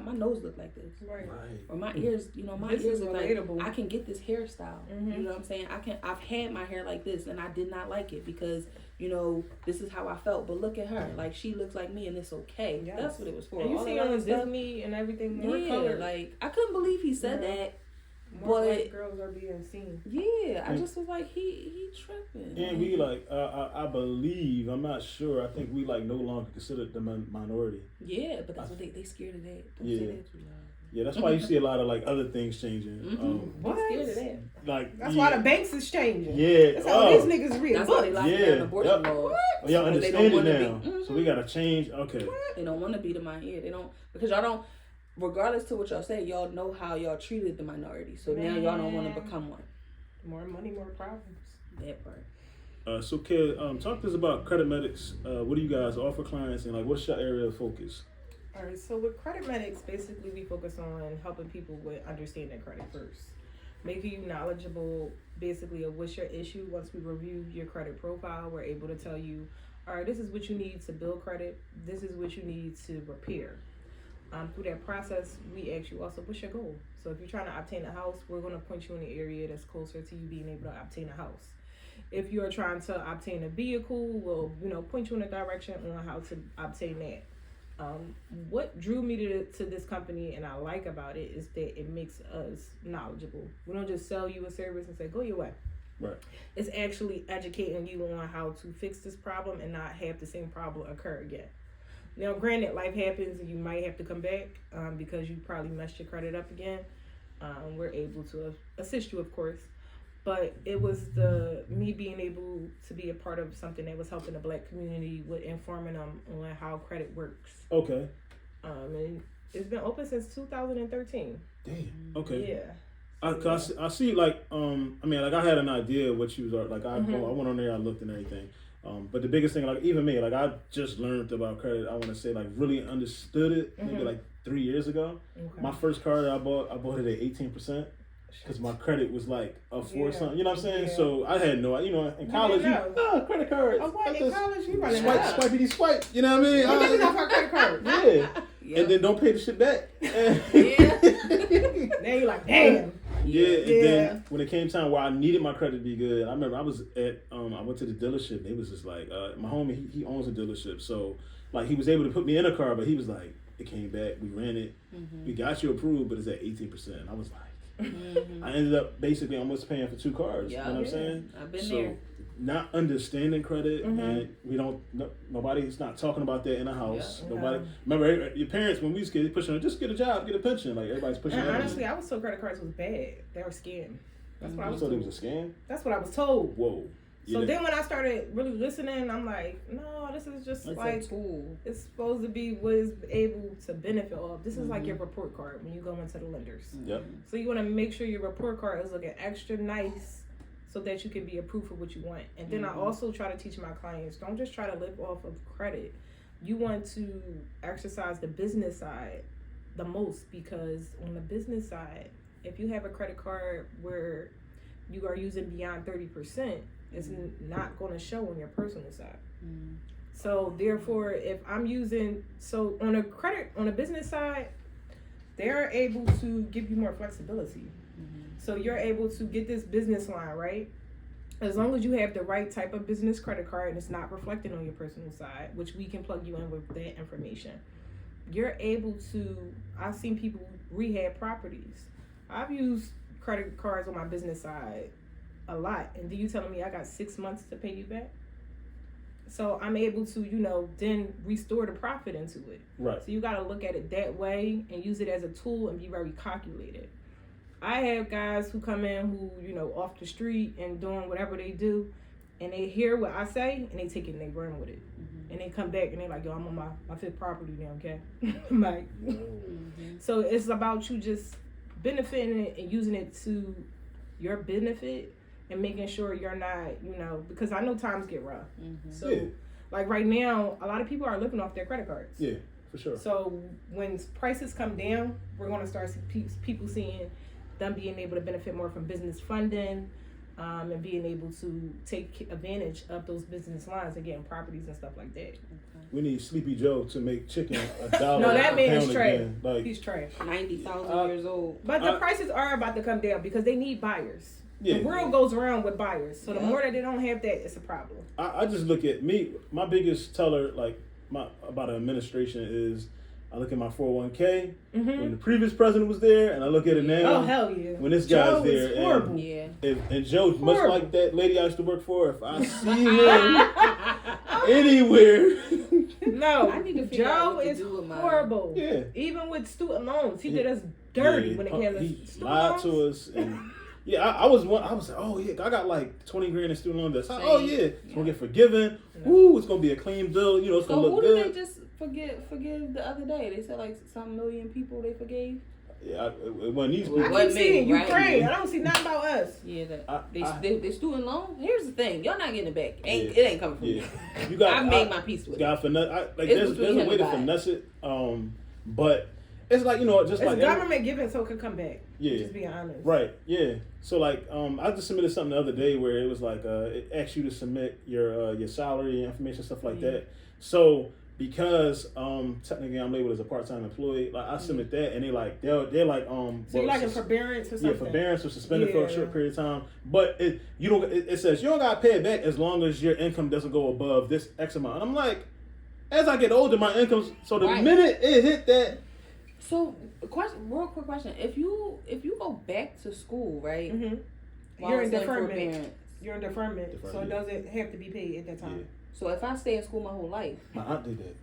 my nose look like this. Right. Or my ears, you know, my this ears is look relatable. like, I can get this hairstyle. You know what I'm saying? I've had my hair like this and I did not like it because, you know, this is how I felt. But look at her. Like, she looks like me and it's okay. Yes. That's what it was for. And you all see on Disney and everything, more color. Like, I couldn't believe he said that. More but white girls are being seen. Yeah, I just was like, he tripping. And we like, I believe, I'm not sure. I think we like no longer consider the minority. Yeah, but that's what they scared of that. Don't say that too loud. Yeah, that's why you see a lot of like other things changing. What? Scared of that. Like that's why the banks is changing. Yeah, that's how these niggas read. That's why they lock down abortion laws. Well, y'all understand it now, so we gotta change. Okay. They don't want to be the minority. They don't, because y'all don't. Regardless to what y'all say, y'all know how y'all treated the minority. So now y'all don't want to become one. More money, more problems. That part. So kid, talk to us about Credit Medics. What do you guys offer clients, and like what's your area of focus? All right, so with Credit Medics, basically we focus on helping people with understanding credit first, making you knowledgeable basically of what's your issue. Once we review your credit profile, we're able to tell you, all right, this is what you need to build credit. This is what you need to repair. Through that process, we ask you also, what's your goal? So if you're trying to obtain a house, we're going to point you in the area that's closer to you being able to obtain a house. If you're trying to obtain a vehicle, we'll, point you in a direction on how to obtain that. What drew me to this company and I like about it is that it makes us knowledgeable. We don't just sell you a service and say, go your way. Right. It's actually educating you on how to fix this problem and not have the same problem occur again. Now, granted, life happens and you might have to come back because you probably messed your credit up again. We're able to assist you, of course. But it was me being able to be a part of something that was helping the Black community with informing them on how credit works. Okay. And it's been open since 2013. Damn. Okay. Yeah. I see, like, I had an idea of what you was, like, I went on there, I looked and everything. But the biggest thing, like, even me, like, I just learned about credit, I want to say, like, really understood it maybe, like, 3 years ago. Okay. My first car that I bought it at 18%. Because my credit was like a 4 something, you know what I'm saying? Yeah. So I had no, in college, credit cards. Oh, what? In college, you running swipe, you know what I mean? You got my credit card. Yeah. Yep. And then don't pay the shit back. Now you're like, damn. Yeah, and then when it came time where I needed my credit to be good, I remember I was at, I went to the dealership, and it was just like, my homie, he owns a dealership, so, like, he was able to put me in a car, but he was like, it came back, we ran it, we got you approved, but it's at 18%. I was like, I ended up basically almost paying for 2 cars. You know what I'm saying? I've been there. Not understanding credit, and we don't. Nobody's not talking about that in the house. Yeah. Nobody. Remember, your parents when we was kids pushing, just get a job, get a pension. Like everybody's pushing. And honestly, I was told credit cards was bad. They were scam. That's what I was told. It was a scam. That's what I was told. Whoa. So then when I started really listening, I'm like, no, this is just it's like a tool. It's supposed to be what is able to benefit off. This is like your report card when you go into the lenders. Yep. So you want to make sure your report card is looking extra nice so that you can be approved for what you want. And then I also try to teach my clients, don't just try to live off of credit. You want to exercise the business side the most, because on the business side, if you have a credit card where you are using beyond 30%, it's not going to show on your personal side. So therefore, if I'm using, on a business side, they're able to give you more flexibility. So you're able to get this business line, right? As long as you have the right type of business credit card and it's not reflected on your personal side, which we can plug you in with that information, you're able to, I've seen people rehab properties. I've used credit cards on my business side a lot, and then you telling me I got 6 months to pay you back? So I'm able to, then restore the profit into it. Right. So you got to look at it that way and use it as a tool and be very calculated. I have guys who come in who, off the street and doing whatever they do, and they hear what I say and they take it and they run with it. And they come back and they're like, yo, I'm on my 5th property now, okay? I'm like, so it's about you just benefiting it and using it to your benefit. And making sure you're not, because I know times get rough. So, like right now, a lot of people are living off their credit cards. Yeah, for sure. So, when prices come down, we're going to start people seeing them being able to benefit more from business funding and being able to take advantage of those business lines and getting properties and stuff like that. We need Sleepy Joe to make chicken $1. No, that man is trash. Like, he's trash. 90,000 years old. But the prices are about to come down because they need buyers. Yeah. The world goes around with buyers, so the more that they don't have that, it's a problem. I just look at me. My biggest teller, about an administration is, I look at my 401k when the previous president was there, and I look at it now. Oh hell yeah! When this guy's there, is horrible. And Joe, much like that lady I used to work for, if I see him anywhere, no, I need to figure out what to is do with horrible. Yeah, even with student loans, he did us dirty when it came to student loans. He lied to us and. Yeah, I was like, oh yeah, I got like 20 grand in student loan debt. Oh yeah, it's gonna get forgiven. Ooh, it's gonna be a clean bill. It's gonna look good. So who did they just forgive the other day? They said like some million people they forgave. Yeah, it wasn't these people. I keep seeing Ukraine. I don't see nothing about us. Yeah, they student loan. Here's the thing, y'all not getting it back. It ain't coming from me. You got. I made my peace with it. Got finesse. There's a way to finesse it. But. It's like, just it's like government giving so it could come back. Yeah. Just being honest. Right. Yeah. So like, I just submitted something the other day where it was like, it asked you to submit your salary information, stuff like that. So because technically I'm labeled as a part-time employee. Like I submit that, and they're like So you like in forbearance or something? Yeah, forbearance or suspended for a short period of time. But it says you don't gotta pay it back as long as your income doesn't go above this X amount. And I'm like, as I get older, my income's so the minute it hit that. So, real quick question: If you go back to school, right? Mm-hmm. You're in deferment. You're in deferment, so it doesn't have to be paid at that time. Yeah. So if I stay in school my whole life, my aunt did that.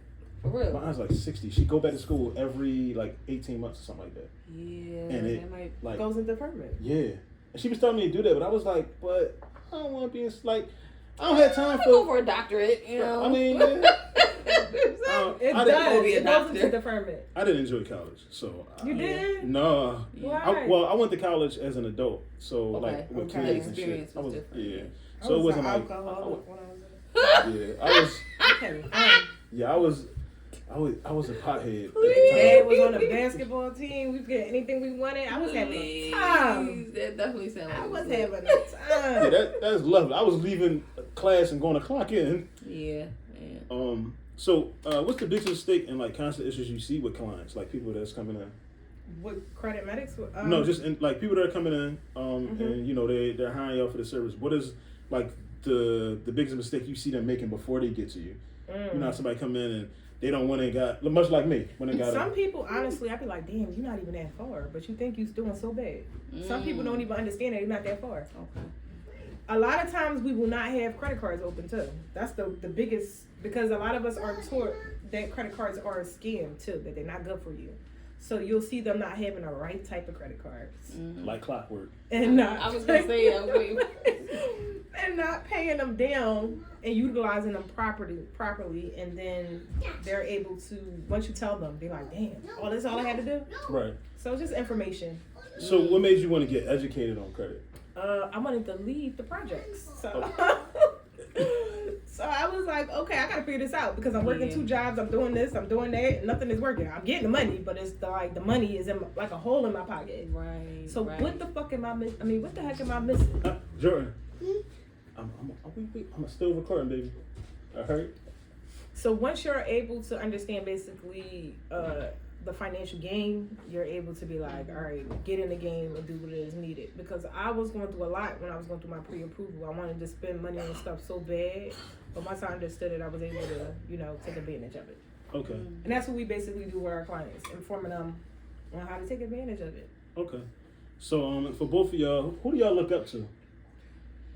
For real? My aunt's like 60. She go back to school every like 18 months or something like that. Yeah, and it might goes in deferment. Yeah, and she was telling me to do that, but I was like, but I don't want to be in like. I don't have time go for a doctorate, you know. I mean, it goes into deferment. I didn't enjoy college, so you did? No. Why? I went to college as an adult, so like with kids and shit. I was different. Yeah, so it wasn't like. I was a pothead. Dad was on the basketball team. We could get anything we wanted. I was having a time. That definitely sounded like I was having a time. Yeah, that's lovely. I was leaving class and going to clock in. Yeah. So, what's the biggest mistake and like constant issues you see with clients, like people that's coming in? With credit medics? No, just like people that are coming in, and you know they're hiring y'all for the service. What is like the biggest mistake you see them making before they get to you? You know, somebody come in and they don't want to got much like me when they got. Some people, honestly, I'd be like, damn, you're not even that far, but you think you're doing so bad. Some people don't even understand that you're not that far. Okay. A lot of times we will not have credit cards open too. That's the biggest, because a lot of us are taught that credit cards are a scam too, that they're not good for you. So you'll see them not having the right type of credit cards. Like clockwork. And not. I was gonna say and not paying them down and utilizing them properly, and then they're able to, once you tell them, they're like, damn, that's all I had to do? Right. So just information. So what made you want to get educated on credit? I wanted to lead the projects. So so I was like, okay, I gotta figure this out because I'm working 2 jobs, I'm doing this, I'm doing that, and nothing is working. I'm getting the money, but it's the money is in like a hole in my pocket. Right. So what the fuck am I missing? I mean, what the heck am I missing? Jordan, I'm still recording, baby. I heard. So once you're able to understand basically the financial game, you're able to be like, all right, get in the game and do what is needed. Because I was going through a lot when I was going through my pre-approval. I wanted to spend money on stuff so bad, but once I understood it, I was able to, take advantage of it. Okay. And that's what we basically do with our clients, informing them on how to take advantage of it. Okay. So for both of y'all, who do y'all look up to?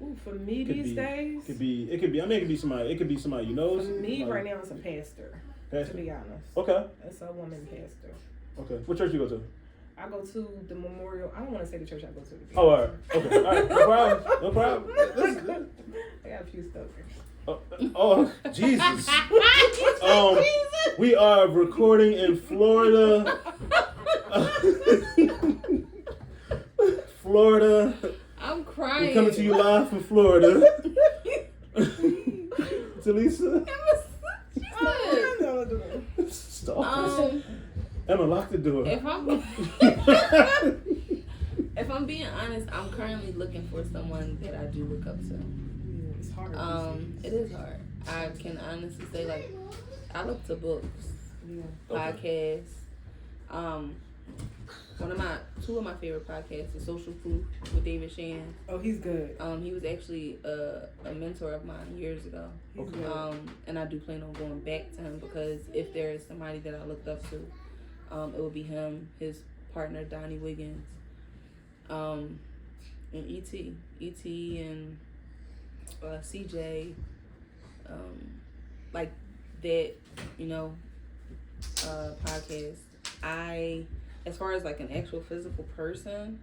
Ooh, for me these days, it could be somebody you know. For me right now, it's a pastor. To be honest. Okay. It's a woman pastor. Okay. What church you go to? I go to the Memorial. I don't want to say the church I go to. Oh, all right. Okay. All right. No problem. I got a few stuff. Oh, Jesus. We are recording in Florida. Florida. I'm crying. We're coming to you live from Florida. Talisa. Stop. Emma, lock the door. If I'm being honest, I'm currently looking for someone that I do look up to. Yeah, it's hard. It is hard. I can honestly say, like, I look to books, podcasts. Two of my favorite podcasts, The Social Proof with David Shan. Oh, he's good. He was actually a mentor of mine years ago. Okay. And I do plan on going back to him because if there is somebody that I looked up to, it would be him, his partner Donnie Wiggins, and E.T. and CJ, like that, podcast. As far as like an actual physical person,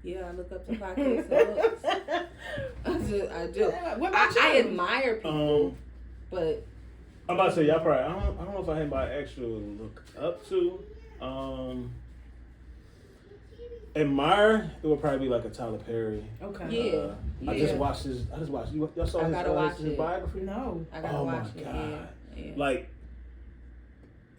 I look up to podcasts and books. I do. What about you? I admire people, but I'm about to say y'all probably. I don't know if I had my actual look up to. Admire, it would probably be like a Tyler Perry. Okay. I just watched his. Y'all saw his biography? No. I gotta watch it. God. Yeah. Like,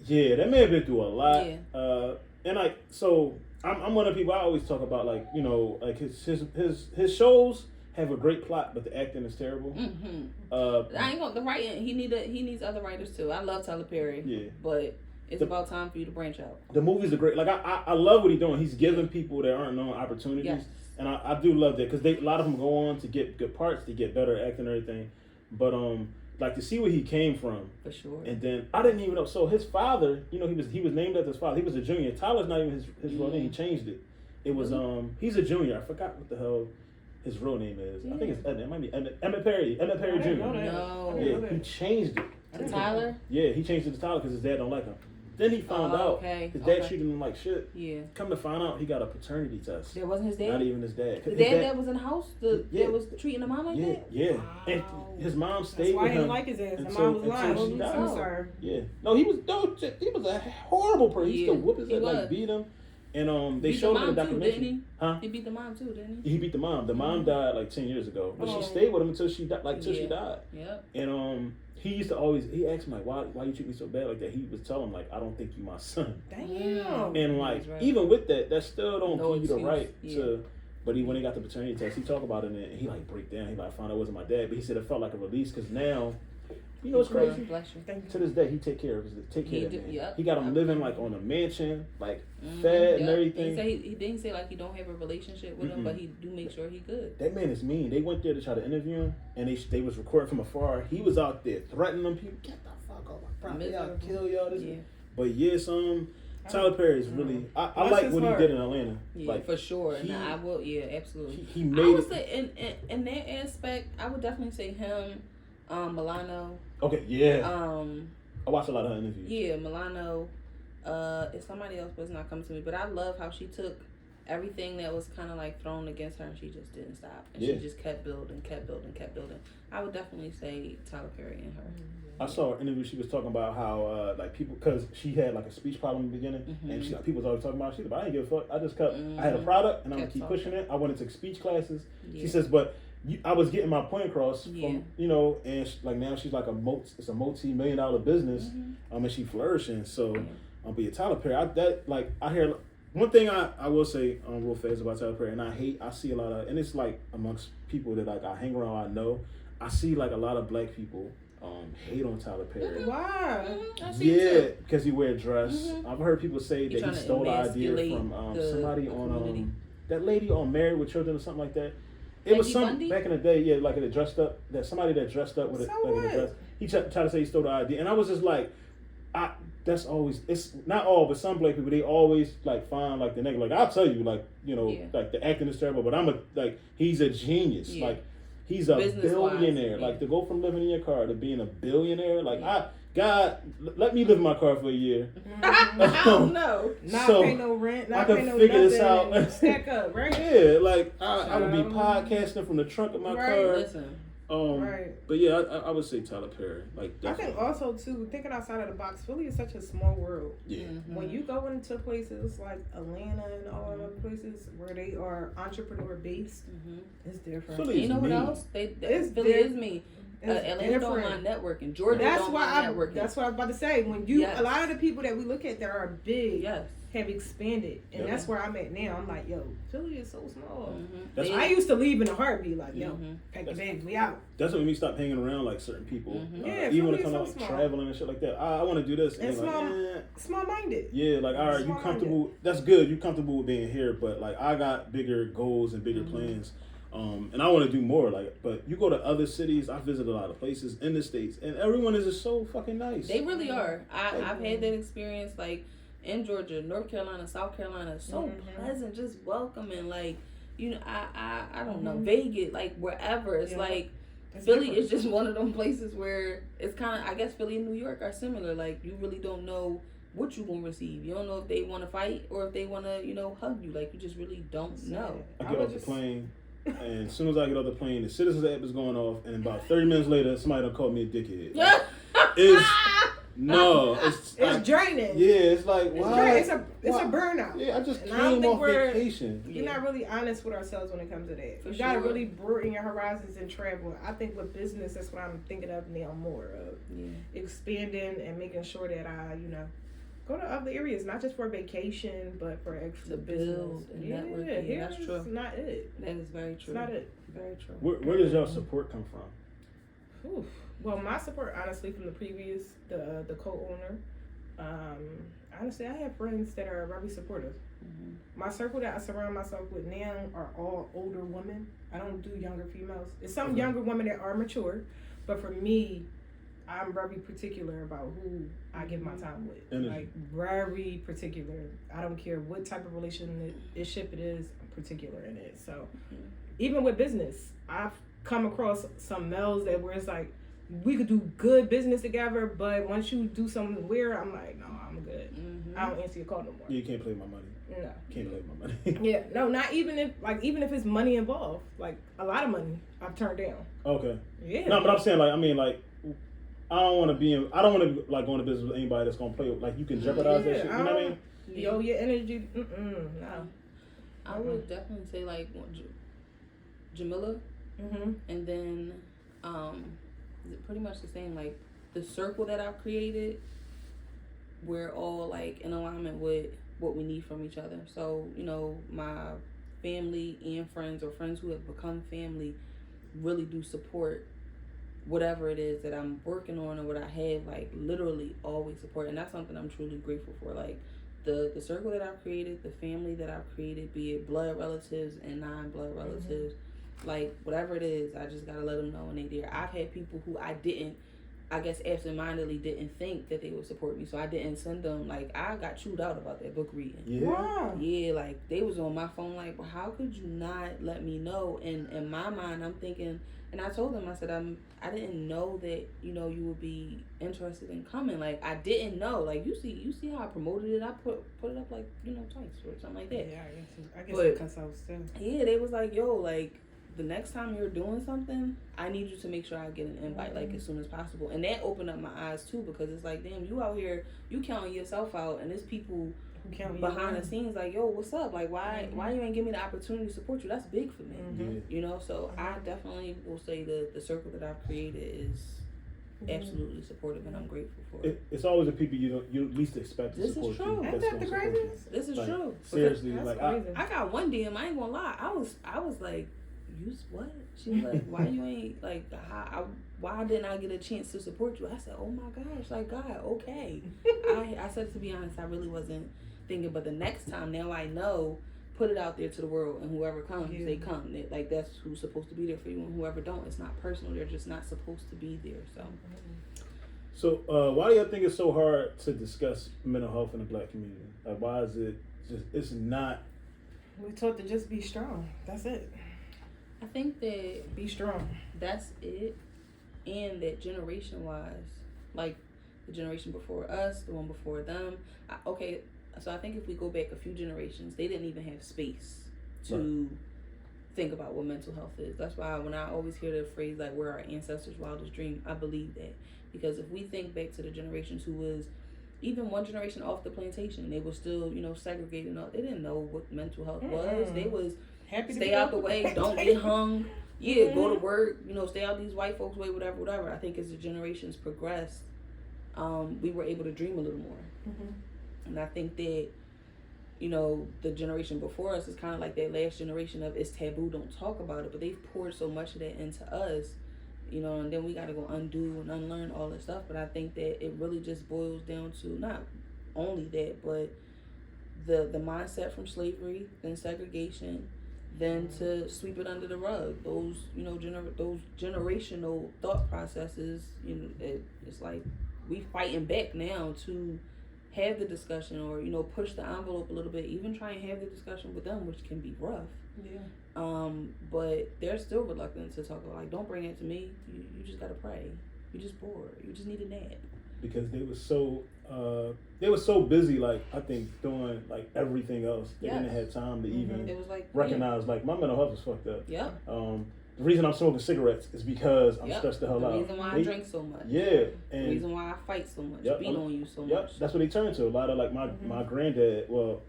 that man been through a lot. Yeah. And like, so I'm one of the people I always talk about. Like, like his shows have a great plot, but the acting is terrible. I ain't gonna the writing. He needs other writers too. I love Tyler Perry. Yeah, but it's about time for you to branch out. The movies are great. Like I love what he's doing. He's giving people that aren't known opportunities, yes. and I do love that because a lot of them go on to get good parts, to get better acting and everything. But like to see where he came from. For sure. And then I didn't even know. So his father, you know, he was named after his father. He was a junior. Tyler's not even his real name. He changed it. It was he's a junior. I forgot what the hell his real name is. I think it's Emmett. It might be Emmett Perry. Emmett Perry Jr. No. Yeah, he changed it. To Tyler? Yeah, he changed it to Tyler because his dad don't like him. Then he found out his dad treated him like shit. Yeah. Come to find out, he got a paternity test. That wasn't his dad? Not even his dad. The dad that was in the house that was treating the mom like that? Yeah. Wow. And his mom stayed That's why with he him. didn't like his ass. The mom was lying. I'm sorry. Yeah. No, he was a horrible person. He used to whoop his ass, like beat him. And they showed him in the documentary. Too, didn't he? Huh? He beat the mom too, didn't he? He beat the mom. The mom died like 10 years ago. But she stayed with him until she died. She died. Yep. And he used to always, he asked me, like, why you treat me so bad like that? He was telling him, like, I don't think you my son. Damn. And, like, even with that still don't give you the right to, but when he got the paternity test, he talked about it, and he, like, break down. He, like, found out it wasn't my dad, but he said it felt like a release, because now, you know what's crazy? To this day, he take care of that man. Yep. He got him living, like, on a mansion, like, fed and everything. He didn't say, like, he don't have a relationship with him, but he do make sure he good. That man is mean. They went there to try to interview him, and they was recording from afar. He was out there threatening them people. Get the fuck off my property. I'll kill y'all. But yes, Tyler Perry is really. I like what he did in Atlanta. Yeah, like, for sure. I will. Yeah, absolutely. He made. I would say in that aspect, I would definitely say him, Milano. Okay. Yeah. I watched a lot of her interviews. Yeah, Milano. It's somebody else, but it's not coming to me. But I love how she took everything that was kind of like thrown against her, and she just didn't stop, and she just kept building. I would definitely say Tyler Perry and her. I saw an interview. She was talking about how like people, because she had like a speech problem in the beginning, and people was always talking about. She said, "But I didn't give a fuck. I just kept. I had a product, and I'm gonna keep pushing it. I went into speech classes." She says, "But I was getting my point across from and like now she's like it's a multi-million-dollar business, and she's flourishing. So, but Tyler Perry, I hear." One thing I will say real fast about Tyler Perry, and I see a lot of, and it's like amongst people that like I hang around, I know, I see like a lot of black people hate on Tyler Perry. Why? Yeah, because he wear a dress. I've heard people say that he stole the idea from somebody on that lady on Married with Children or something like that. It was some back in the day, like it dressed up, that somebody that dressed up with it like in a dress. He tried to say he stole the idea, and I was just like, that's always, it's not all, but some black people, they always like find like the negative. Like I'll tell you, like, you know, like the acting is terrible, but he's a genius. Like he's a billionaire. Like to go from living in your car to being a billionaire, like God, let me live in my car for a year. I don't know. Not pay no rent, not pay no figure this nothing, out. Stack up, right? Yeah, like I would be podcasting from the trunk of my car. Listen. But yeah, I would say Tyler Perry. Like definitely. I think also too, thinking outside of the box, Philly is such a small world. Yeah. When you go into places like Atlanta and all other places where they are entrepreneur based, it's different. Philly you know what else? Philly is me. Atlanta don't mind networking. Georgia don't mind networking. That's what I was about to say. When you a lot of the people that we look at that are big have expanded, and that's where I'm at now. I'm like, yo, Philly is so small. I used to leave in a heartbeat, like, yo, pack your bags, we out. That's what made me stop hanging around like certain people. Yeah, even when it comes to like traveling and shit like that. I want to do this. And small minded. Yeah, like, all right, you comfortable. That's good. You comfortable with being here, but like I got bigger goals and bigger plans. And I want to do more. Like, but you go to other cities. I visit a lot of places in the States, and everyone is just so fucking nice. They really are. I've had that experience, like in Georgia, North Carolina, South Carolina. So pleasant, just welcoming. Like, you know, I don't know, Vegas, like wherever. It's like Philly is just one of them places where it's kind of. I guess Philly and New York are similar. Like, you really don't know what you gonna receive. You don't know if they want to fight or if they want to, you know, hug you. Like, you just really don't know. I get off the plane. And as soon as I get off the plane, the Citizens app is going off, and about 30 minutes later, somebody done called me a dickhead. Like, it's draining. Yeah, it's like, why? It's a burnout. Yeah, I just came off vacation. You're not really honest with ourselves when it comes to that. You gotta really broaden your horizons and travel. I think with business, that's what I'm thinking of now more of. Expanding and making sure that I, you know, Go to other areas, not just for vacation, but for extra To build and network. Yeah, that's true. That's not it. That is very true. It's not it. Very true. Where does your support come from? Oof. Well, my support, honestly, from the previous, the co-owner, honestly, I have friends that are very supportive. Mm-hmm. My circle that I surround myself with now are all older women. I don't do younger females. It's some younger women that are mature, but for me, I'm very particular about who I give my time with. Energy. Like, very particular. I don't care what type of relationship it is, I'm particular in it. So, even with business, I've come across some males that where it's like, we could do good business together, but once you do something weird, I'm like, no, I'm good. Mm-hmm. I don't answer your call no more. Yeah, you can't play my money. No. Can't play my money. Yeah, no, not even if it's money involved. Like, a lot of money I've turned down. Okay. Yeah. No, but I'm saying I don't want to like go into business with anybody that's gonna play like you can jeopardize that shit. You know what I mean? Yo, your energy. No. I would definitely say like Jamila, and then pretty much the same. Like the circle that I've created, we're all like in alignment with what we need from each other. So my family and friends, or friends who have become family, really do support whatever it is that I'm working on or what I have. Like literally always support, and that's something I'm truly grateful for. Like the circle that I've created, the family that I've created, be it blood relatives and non-blood relatives, like whatever it is, I just gotta let them know when they there. I've had people who I guess absentmindedly didn't think that they would support me, so I didn't send them. Like I got chewed out about that book reading. Yeah. Wow. Yeah, like they was on my phone like, well, how could you not let me know? And in my mind, I'm thinking, and I told them, I said, I didn't know that you would be interested in coming. Like I didn't know. Like you see how I promoted it. I put it up like twice or something like that. Yeah, I guess it consults too. Yeah, they was like, yo, like the next time you're doing something, I need you to make sure I get an invite like as soon as possible. And that opened up my eyes too, because it's like, damn, you out here, you counting yourself out, and there's people behind the scenes like, yo, what's up? Like why you ain't give me the opportunity to support you? That's big for me. So I definitely will say the circle that I've created is absolutely supportive, and I'm grateful for it. It's always the people you least expect to This support is true. you. Ain't that the greatest? This is like, true. Seriously, That's like crazy. I got one DM, I ain't gonna lie, I was like, you what? She was like, why you ain't like why didn't I get a chance to support you? I said, oh my gosh, like God, okay. I said, to be honest, I really wasn't thinking, but the next time, now I know, put it out there to the world, and whoever comes, they come. Like that's who's supposed to be there for you, and whoever don't, it's not personal. They're just not supposed to be there. So why do you think it's so hard to discuss mental health in the Black community? Like why is it just it's not? We're taught to just be strong. That's it. I think that Be strong. that's it, and that generation wise, like the generation before us, the one before them. So I think if we go back a few generations, they didn't even have space to think about what mental health is. That's why when I always hear the phrase like we're our ancestors' wildest dream, I believe that, because if we think back to the generations who was even one generation off the plantation, they were still segregated. They didn't know what mental health was. They was Happy to stay be out the way, don't get hung. Yeah, go to work. Stay out these white folks' way, whatever. I think as the generations progressed, we were able to dream a little more. And I think that, the generation before us is kind of like that last generation of it's taboo, don't talk about it. But they've poured so much of that into us, and then we got to go undo and unlearn all this stuff. But I think that it really just boils down to not only that, but the mindset from slavery, then segregation, then to sweep it under the rug. Those, those generational thought processes, it's like we fighting back now to have the discussion, or push the envelope a little bit, even try and have the discussion with them, which can be rough. But they're still reluctant to talk about, like, don't bring it to me. You just gotta pray. You just bored. You just need a nap. Because they were so busy, like I think doing like everything else. They didn't have time to even It was like recognize like my mental health is fucked up. Yeah. The reason I'm smoking cigarettes is because I'm stressed the hell out. The reason why I drink so much. Yeah. And the reason why I fight so much, beat on you so much. That's what they turn to. A lot of like my granddad. Well,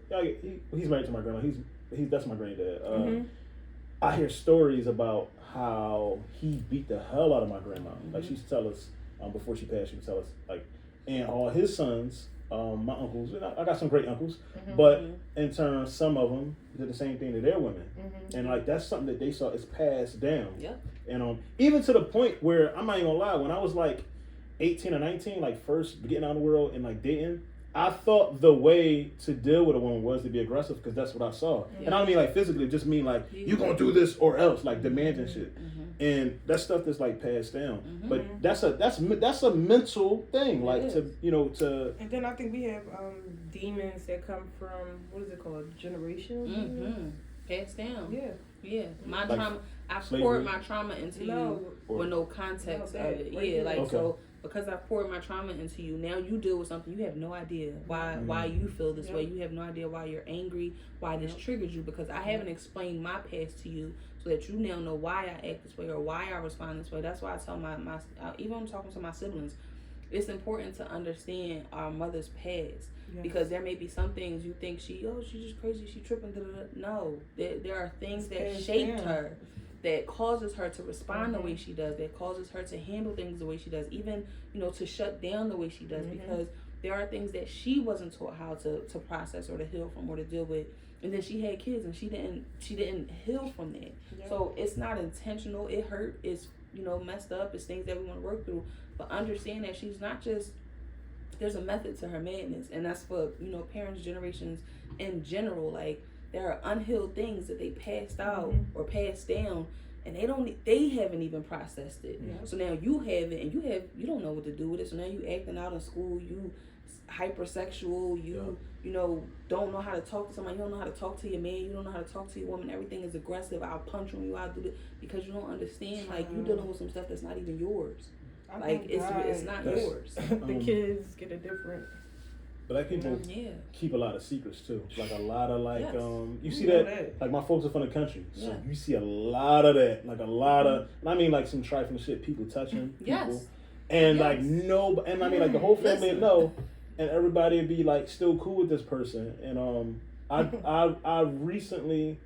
he's married to my grandma. That's my granddad. I hear stories about how he beat the hell out of my grandma. Like she used to tell us before she passed, she would tell us like, and all his sons my uncles, and I got some great uncles, but in turn, some of them did the same thing to their women, and like that's something that they saw is passed down. Yep. And even to the point where I'm not even gonna lie, when I was like 18 or 19, like first getting out of the world and like dating, I thought the way to deal with a woman was to be aggressive because that's what I saw. And I don't mean like physically, just mean like you gonna do this or else, like demanding shit. And that's stuff that's like passed down. But that's a mental thing, like to to. And then I think we have demons that come from, what is it called, generations. Passed down. Yeah. My like trauma. I slavery. poured my trauma into you with no context of it. So because I poured my trauma into you, now you deal with something you have no idea why you feel this way. You have no idea why you're angry, why this triggers you, because I haven't explained my past to you so that you now know why I act this way or why I respond this way. That's why I tell my even when I'm talking to my siblings, it's important to understand our mother's past. Because there may be some things you think she's just crazy, she tripping. No, there are things that shaped her, that causes her to respond the way she does, that causes her to handle things the way she does, even to shut down the way she does, because there are things that she wasn't taught how to process or to heal from or to deal with, and then she had kids and she didn't heal from that. So it's not intentional. It hurt. It's messed up. It's things that we want to work through, but understand that she's not just. There's a method to her madness, and that's for parents, generations in general. Like there are unhealed things that they passed out or passed down, and they haven't even processed it. So now you have it, and you don't know what to do with it. So now you acting out in school, you hypersexual, you don't know how to talk to somebody, you don't know how to talk to your man, you don't know how to talk to your woman. Everything is aggressive. I'll punch on you, I'll do it, because you don't understand. Like you dealing with some stuff that's not even yours. Like it's not yours. The kids get a different. Black people keep a lot of secrets too. Like a lot of you see that like my folks are from the country, so you see a lot of that. Like a lot of, I mean like some trifling shit, people touching people, and like no, and I mean like the whole family would know, and everybody would be like still cool with this person. And I recently,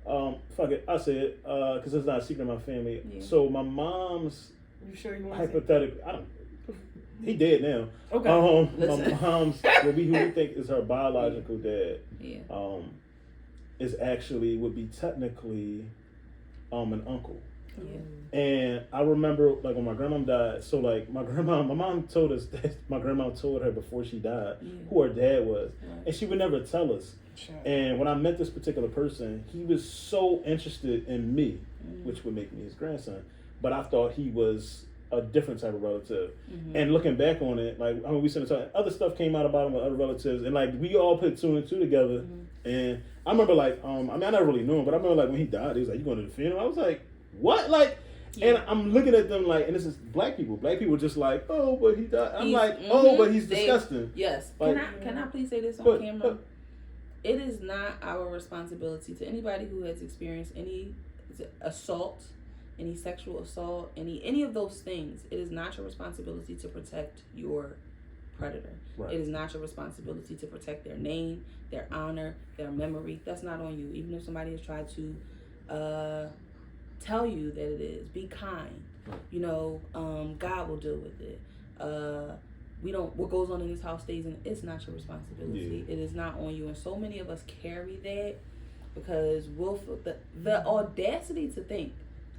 fuck it, I say it because it's not a secret in my family. So my mom's. You sure you want hypothetically, I don't. He dead now. Okay. My mom's who we think is her biological dad. Is actually would be technically, an uncle. And I remember like when my grandmom died. So like my mom told us that my grandma told her before she died who her dad was, and she would never tell us. And when I met this particular person, he was so interested in me, which would make me his grandson. But I thought he was a different type of relative. And looking back on it, like, I mean, we started talking, other stuff came out about him with other relatives, and like, we all put two and two together. And I remember like, I mean, I never really knew him, but I remember like when he died, he was like, you going to the funeral? I was like, what? Like, and I'm looking at them like, and this is black people. Black people just like, oh, but he died. I'm like, oh, but he's disgusting. Yes. Like, can I please say this on camera? It is not our responsibility to anybody who has experienced any assault, any sexual assault, any of those things. It is not your responsibility to protect your predator. It is not your responsibility to protect their name, their honor, their memory. That's not on you. Even if somebody has tried to tell you that it is, be kind. God will deal with it. What goes on in this house stays in. It's not your responsibility. It is not on you. And so many of us carry that because we'll feel the audacity to think,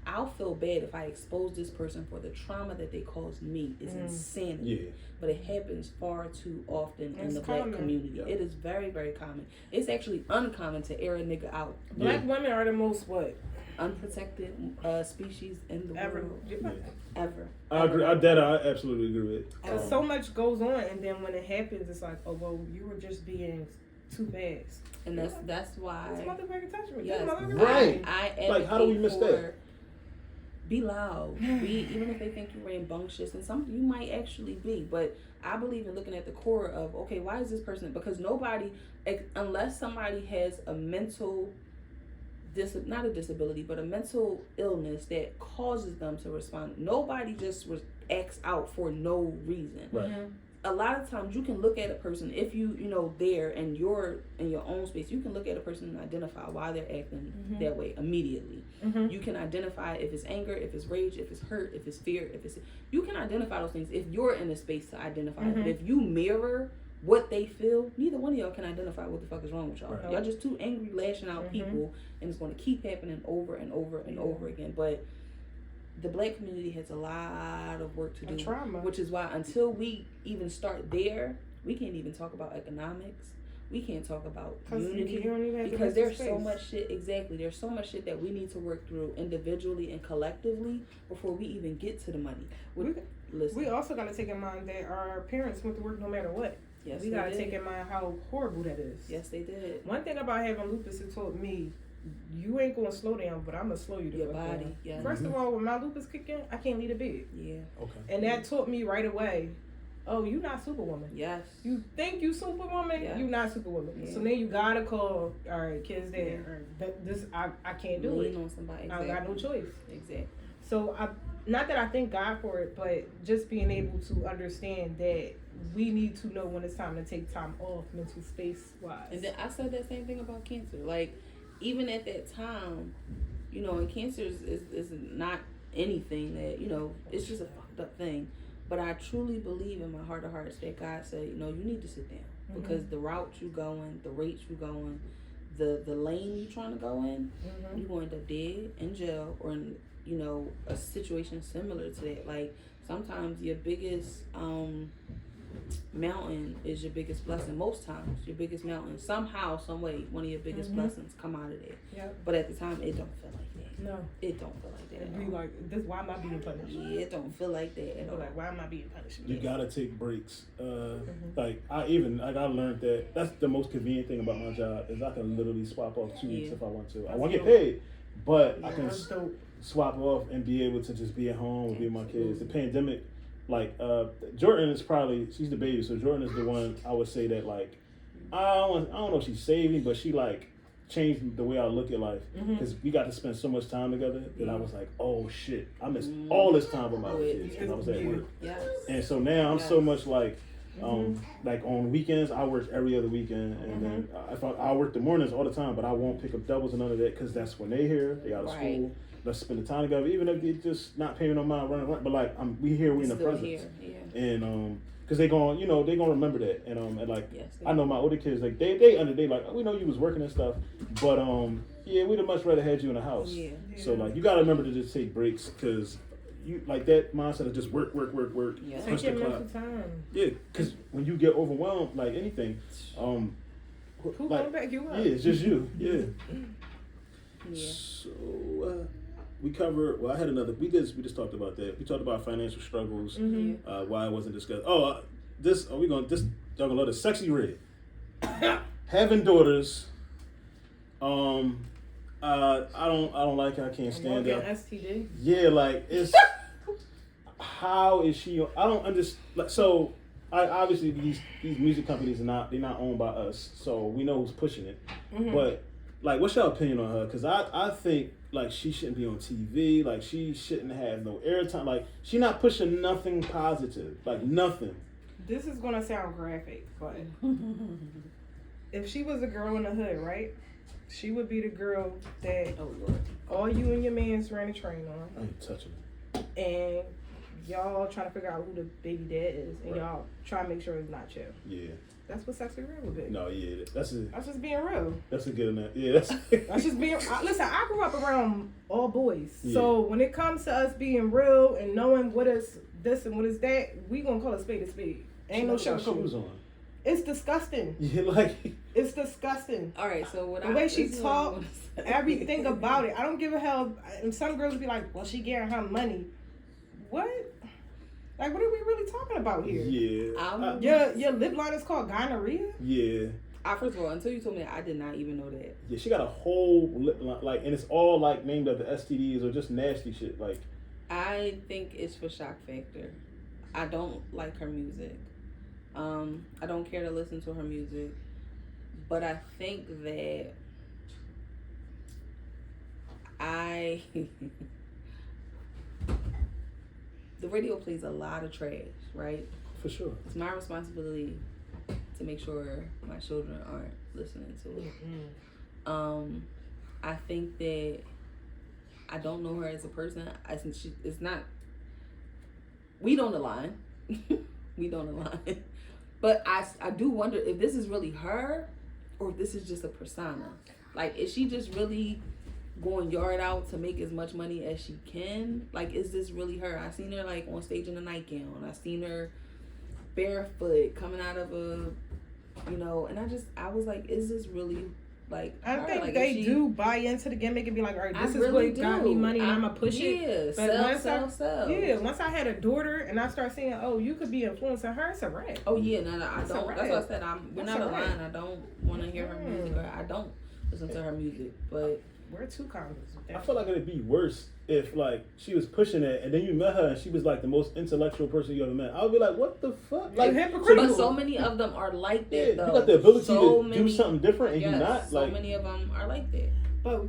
I'll feel bad if I expose this person for the trauma that they caused me is insanity. But it happens far too often in the black community. It is very, very common. It's actually uncommon to air a nigga out. Black women are the most unprotected species in the world. Ever. I agree. I absolutely agree with. Because so much goes on, and then when it happens, it's like, oh well, you were just being too fast. And that's why. This motherfucker touched me. Yes, right. I like, how do we miss that? Be loud. Even if they think you're rambunctious, and some you might actually be, but I believe in looking at the core of, okay, why is this person? Because nobody, unless somebody has a mental, not a disability, but a mental illness that causes them to respond. Nobody just acts out for no reason. A lot of times you can look at a person, if there and you're in your own space, you can look at a person and identify why they're acting that way immediately. You can identify if it's anger, if it's rage, if it's hurt, if it's fear, you can identify those things if you're in a space to identify it. But if you mirror what they feel, neither one of y'all can identify what the fuck is wrong with y'all. Right. Y'all just two angry, lashing out people, and it's going to keep happening over and over and over again. But the black community has a lot of work to do, which is why until we even start there, we can't even talk about economics. We can't talk about unity because there's so much shit. Exactly, there's so much shit that we need to work through individually and collectively before we even get to the money. We also got to take in mind that our parents went to work no matter what. Yes, we got to take in mind how horrible that is. Yes, they did. One thing about having lupus, it taught me, you ain't gonna slow down, but I'm gonna slow you your body. Yeah. First of all, when my lupus kicked in, I can't leave the bed. Yeah. Okay. And that taught me right away. Oh, you not Superwoman. Yes. You think you Superwoman? Yeah. You not Superwoman. Yeah. So then you gotta call. All right, kids there. Yeah. This I can't do Lean it. on somebody. Exactly. I got no choice. Exactly. So not that I thank God for it, but just being able to understand that we need to know when it's time to take time off, mental space wise. And then I said that same thing about cancer. Like, even at that time, you know, and cancer is not anything that, you know, it's just a fucked up thing. But I truly believe in my heart of hearts that God said, you know, you need to sit down because the route you going, the rates you going, the lane you trying to go in, you going to end up dead in jail or in, you know, a situation similar to that. Like, sometimes your biggest mountain is your biggest blessing. Most times your biggest mountain, somehow, some way, one of your biggest blessings come out of there. Yep. But at the time, it don't feel like that. No, it don't feel like that. It'd be like, this, why am I being punished? Yeah, it don't feel like that at all. Like, why am I being punished? You gotta take breaks. Like I learned that that's the most convenient thing about my job is I can literally swap off 2 weeks if I want to. I won't get paid, but I can swap off and be able to just be at home and be with my kids. The pandemic, like Jordan is probably, she's the baby, so Jordan is the one I would say that, like, I don't know if she saved me, but she like changed the way I look at life because we got to spend so much time together that I was like, oh shit, I missed all this time with my kids because I was at work. And so now I'm so much like like on weekends I work every other weekend, and then if I work the mornings all the time, but I won't pick up doubles and none of that because that's when they here, they out of school. Let's spend the time together, even if they just not paying no mind running. But like we here, we in the presence, and because they going, you know, they gonna remember that, and like I know my older kids, like they like, we know you was working and stuff, but yeah, we'd have much rather had you in the house. So like you gotta remember to just take breaks because you like that mindset of just work. Take your mental time. Yeah, because when you get overwhelmed, like anything, who gonna back you up? Yeah, it's just you. So we covered. Well, I had another. We just talked about that. We talked about financial struggles. Why it wasn't discussed. Y'all gonna love the sexy red. Having daughters. I don't like it. I can't stand it. STD. Yeah, like it's. How is she? I don't understand. Like, so, obviously these music companies they're not owned by us, so we know who's pushing it. But like, what's your opinion on her? Because I think like she shouldn't be on TV. Like she shouldn't have no airtime. Like she not pushing nothing positive. Like nothing. This is gonna sound graphic, but if she was a girl in the hood, right? She would be the girl that all you and your mans ran a train on. I ain't touching it. And y'all trying to figure out who the baby dad is, and y'all try to make sure it's not you. Yeah. That's what sexy real would be. No, yeah, that's just being real. That's a good enough. Yeah, that's just being. Listen, I grew up around all boys, so when it comes to us being real and knowing what is this and what is that, we gonna call a spade a spade. Ain't no sugarcoat. It's disgusting. Yeah, like it's disgusting. All right, so the way she talks, everything about it, I don't give a hell. And some girls be like, "Well, she getting her money." What? Like, what are we really talking about here? Yeah. Your lip line is called gonorrhea? Yeah. First of all, until you told me that, I did not even know that. Yeah, she got a whole lip line, like, and it's all like named after STDs or just nasty shit. Like, I think it's for shock factor. I don't like her music. I don't care to listen to her music, but I think that the radio plays a lot of trash, right? For sure. It's my responsibility to make sure my children aren't listening to it. I think that I don't know her as a person. I think it's not. We don't align. We don't align. But I do wonder if this is really her or if this is just a persona. Like, is she just really going yard out to make as much money as she can? Like, is this really her? I seen her like on stage in a nightgown. I seen her barefoot coming out of a, and I was like, is this really like her? I think like, they do buy into the gimmick and be like, all right, this is really what got me money and I'm gonna push it. Yeah, sell. Yeah, once I had a daughter and I start saying, oh, you could be influencing her, it's a wrap. Oh yeah, no, I don't. That's what I said. We're That's not aligned. I don't want to hear her music, or I don't listen to her music. But we're two condos. I feel like it'd be worse if like she was pushing it and then you met her and she was like the most intellectual person you ever met. I would be like, what the fuck? Like, hypocritical. But so many of them are like that. Yeah, though. you got the ability to do something different and yes, you not. So like, many of them are like that. But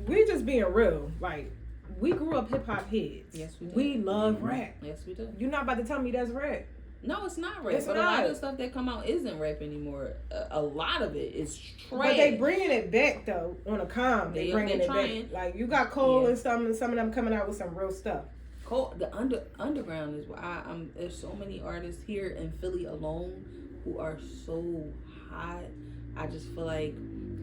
we're just being real. Like, we grew up hip hop heads. Yes, we do. We love rap. Yes, we do. You're not about to tell me that's rap. No, it's not rap. It's but not. A lot of the stuff that come out isn't rap anymore. A lot of it is trash. But they bringing it back though on a calm. They bringing it back. Like, you got Cole and some of them coming out with some real stuff. Cole, the underground is why I'm. There's so many artists here in Philly alone who are so hot. I just feel like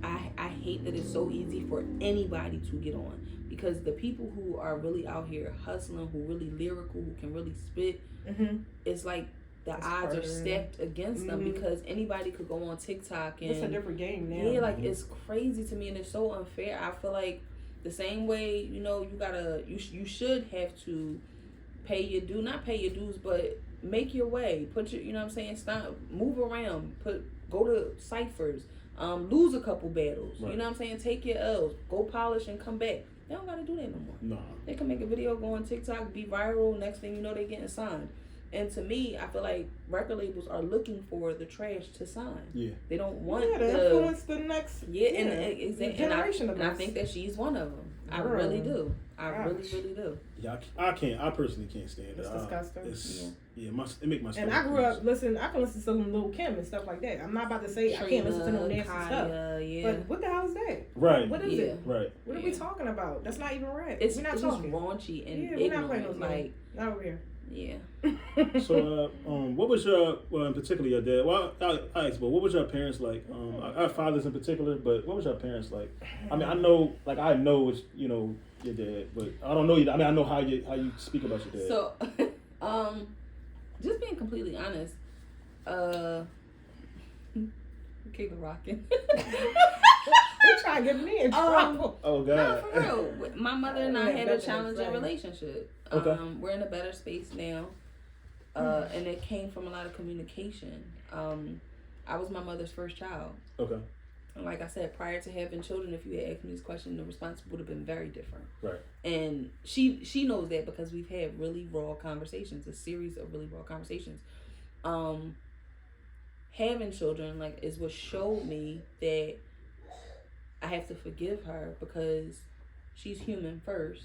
I hate that it's so easy for anybody to get on, because the people who are really out here hustling, who really lyrical, who can really spit, it's like the odds are stacked against them, because anybody could go on TikTok and it's a different game now. Yeah, like it's crazy to me and it's so unfair. I feel like the same way, you should have to pay your due, not pay your dues, but make your way. Put your, stop, move around, go to ciphers, lose a couple battles. Right. You know what I'm saying? Take your L's, go polish and come back. They don't gotta do that no more. No. They can make a video, go on TikTok, be viral. Next thing you know, they getting signed. And to me, I feel like record labels are looking for the trash to sign. Yeah. They don't want to influence the next generation of us. And I think that she's one of them. I really do. I really do. Yeah, I can't. I personally can't stand it. It's disgusting. It make my stomach. And I grew up I can listen to some Lil Kim and stuff like that. I'm not about to say I can't listen to no nasty stuff. Yeah. But what the hell is that? Right. What is it? Right. What are we talking about? That's not even rap. It's we're not just talking. raunchy and we're not playing those like not over here. Yeah. So, what was your, in particular your dad? Well, I asked, but what was your parents like? Our fathers in particular, but what was your parents like? I mean, I know it's, your dad, but I don't know you. I mean, I know how you speak about your dad. So, just being completely honest, Kayla rocking. They trying to get me in trouble. Oh God. No, for real. My mother and I had a challenging relationship. Okay. We're in a better space now, and it came from a lot of communication. I was my mother's first child. Okay. And like I said, prior to having children, if you had asked me this question, the response would have been very different. Right. And she knows that because we've had really raw conversations, a series of really raw conversations. Having children is what showed me that I have to forgive her, because she's human first.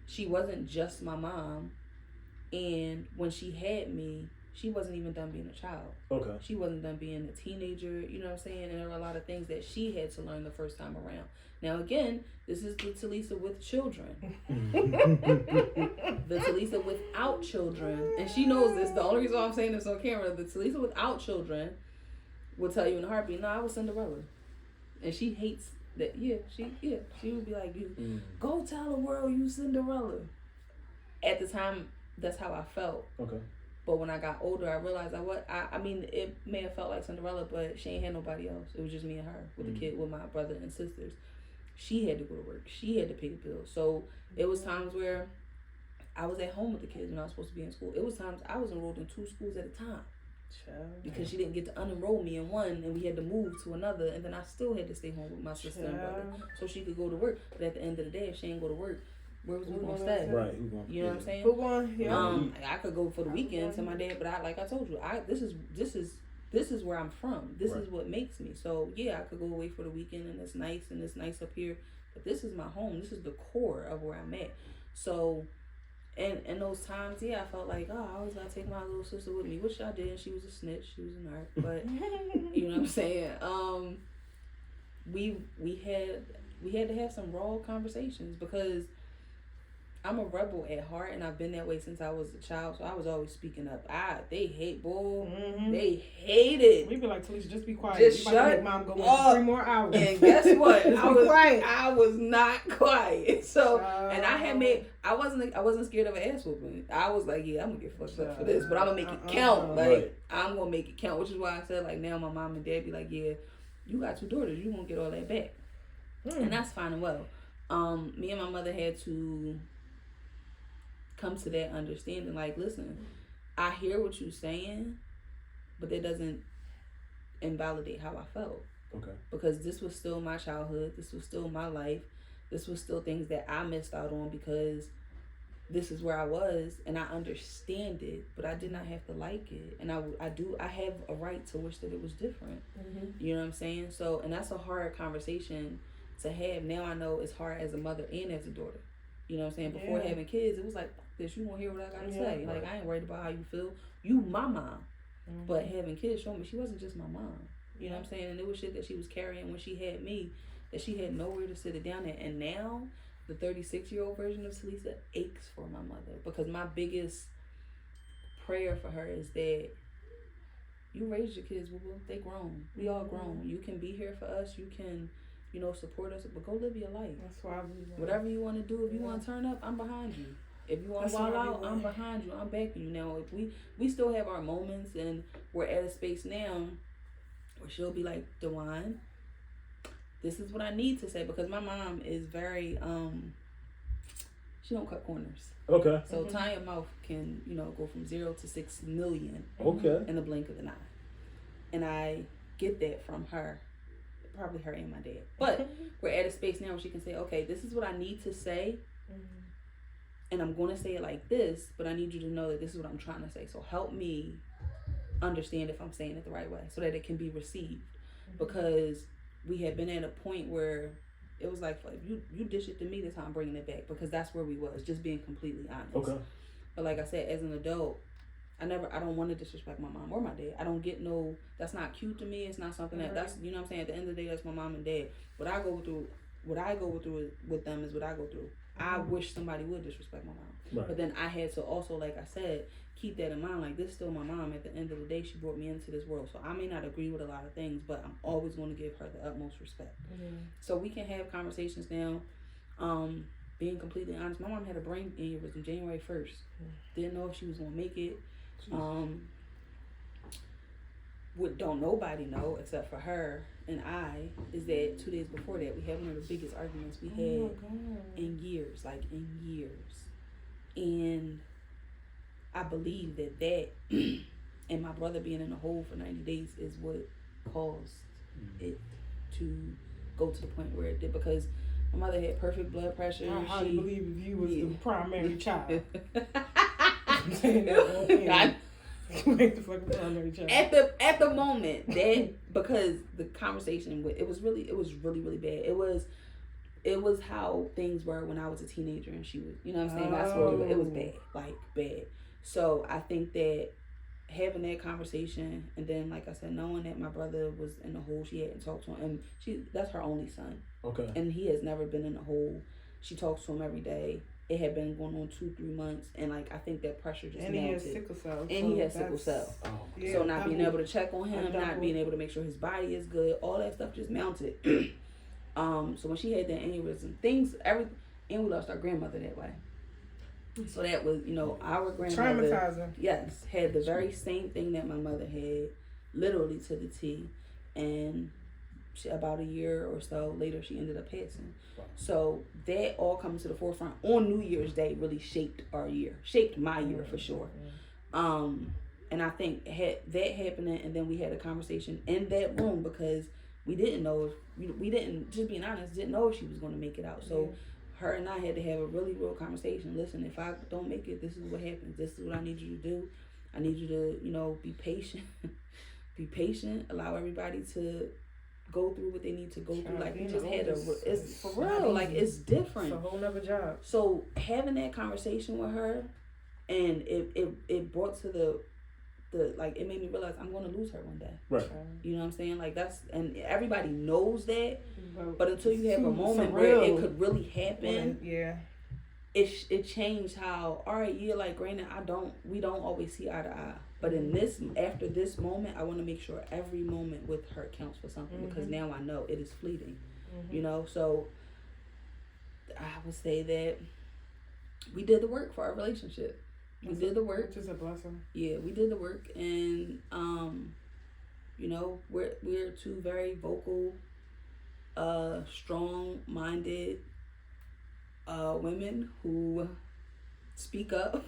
She wasn't just my mom, and when she had me, she wasn't even done being a child. Okay. She wasn't done being a teenager, you know what I'm saying? And there were a lot of things that she had to learn the first time around. Now, again, this is the Talisa with children. The Talisa without children. And she knows this. The only reason why I'm saying this on camera, the Talisa without children will tell you in a heartbeat, no, I was Cinderella. And she hates that. She would be like, go tell the world you Cinderella. At the time, that's how I felt. Okay. But when I got older, I realized I mean, it may have felt like Cinderella, but she ain't had nobody else. It was just me and her with the kid, with my brother and sisters. She had to go to work. She had to pay the bills. So it was times where I was at home with the kids when I was supposed to be in school. It was times I was enrolled in 2 schools at a time. Because she didn't get to unenroll me in one, and we had to move to another, and then I still had to stay home with my sister and brother so she could go to work. But at the end of the day, if she ain't go to work, where was we gonna stay? Right. You know what I'm saying? Who going? Yeah. I could go for the weekend to my dad, but like I told you, this is where I'm from. This is what makes me. So yeah, I could go away for the weekend, and it's nice up here. But this is my home. This is the core of where I'm at. So, and in those times, I felt like, I always gotta take my little sister with me, which I did. She was a snitch. She was a nerd. But you know what I'm saying? We had to have some raw conversations, because I'm a rebel at heart, and I've been that way since I was a child. So I was always speaking up. They hate bull. Mm-hmm. They hate it. We be like, Talisa, just be quiet. Just you shut make Mom go up. 3 more hours. And guess what? I was quiet. I was not quiet. So and I wasn't scared of an ass whooping. I was like, yeah, I'm gonna get fucked up for this, but I'm gonna make it count. Like I'm gonna make it count, which is why I said like now my mom and dad be like, yeah, you got 2 daughters, you won't get all that back, and that's fine and well. Me and my mother had to come to that understanding. Like, listen, I hear what you're saying, but that doesn't invalidate how I felt. Okay. Because this was still my childhood. This was still my life. This was still things that I missed out on because this is where I was, and I understand it, but I did not have to like it. And I have a right to wish that it was different. Mm-hmm. You know what I'm saying? So, and that's a hard conversation to have. Now I know it's hard as a mother and as a daughter. You know what I'm saying? Before having kids, it was like, this, you won't hear what I gotta say. Like, I ain't worried about how you feel. You my mom. Mm-hmm. But having kids showed me she wasn't just my mom. You know what I'm saying? And it was shit that she was carrying when she had me that she had nowhere to sit it down at. And now, the 36-year-old version of Talisa aches for my mother. Because my biggest prayer for her is that you raised your kids, boo-boo. They grown. We all grown. You can be here for us. You can, you know, support us. But go live your life. That's why whatever you want to do. If you want to turn up, I'm behind you. If you want to wild out, I'm behind you. I'm backing you. Now, if we still have our moments, and we're at a space now where she'll be like, DeWine, this is what I need to say, because my mom is very she don't cut corners. Okay. So tying your mouth can, you know, go from 0 to 6 million. Okay. In the blink of an eye. And I get that from her. Probably her and my dad. But we're at a space now where she can say, okay, this is what I need to say. And I'm going to say it like this, but I need you to know that this is what I'm trying to say. So help me understand if I'm saying it the right way so that it can be received. Because we had been at a point where it was like, you dish it to me, this time I'm bringing it back. Because that's where we was, just being completely honest. Okay. But like I said, as an adult, I don't want to disrespect my mom or my dad. I don't get that's not cute to me. It's not something that's, you know what I'm saying? At the end of the day, that's my mom and dad. What I go through with them is what I go through. I wish somebody would disrespect my mom. Right. But then I had to also, like I said, keep that in mind. Like, this is still my mom. At the end of the day, she brought me into this world. So I may not agree with a lot of things, but I'm always going to give her the utmost respect. So we can have conversations now. Being completely honest, my mom had a brain aneurysm January 1st. Didn't know if she was going to make it. What don't nobody know except for her and I is that 2 days before that we had one of the biggest arguments we had in years, and I believe that and my brother being in the hole for 90 days is what caused it to go to the point where it did, because my mother had perfect blood pressure. I hardly believe if you was the primary child. Make the fucking primary child. At the moment, that because the conversation it was really bad. It was how things were when I was a teenager and she was, you know what I'm saying? That's what it was bad, like bad. So I think that having that conversation, and then like I said, knowing that my brother was in the hole, she hadn't talked to him, and that's her only son. Okay. And he has never been in the hole. She talks to him every day. It had been going on 2-3 months, and like I think that pressure just mounted. And he has sickle cell. And he has sickle cell. Oh. Yeah, so not being able to check on him, not being able to make sure his body is good, all that stuff just mounted. So when she had that aneurysm, and we lost our grandmother that way. So that was, you know, our grandmother. Traumatizing. Yes, had the very same thing that my mother had, literally to the T, and about a year or so later, she ended up passing. Wow. So that all coming to the forefront on New Year's Day really shaped my year for sure. And I think that happening, and then we had a conversation in that room because we didn't know we didn't, just being honest, didn't know if she was going to make it out. So her and I had to have a really real conversation. Listen, if I don't make it, this is what happens. This is what I need you to do. I need you to, you know, be patient. Be patient. Allow everybody to go through what they need to go through. Like, we just had it's for real. Like, it's different. It's a whole nother job. So having that conversation with her, and it brought to the like, it made me realize I'm going to lose her one day. Right. You know what I'm saying? Like, that's, and everybody knows that, but until you have a moment where it could really happen, it changed how, all right, yeah, like granted, we don't always see eye to eye, but in this, after this moment, I want to make sure every moment with her counts for something, because now I know it is fleeting, you know. So I would say that we did the work for our relationship. We did the work, which is a blessing. Yeah, we did the work, and you know, we're two very vocal, strong-minded women who speak up.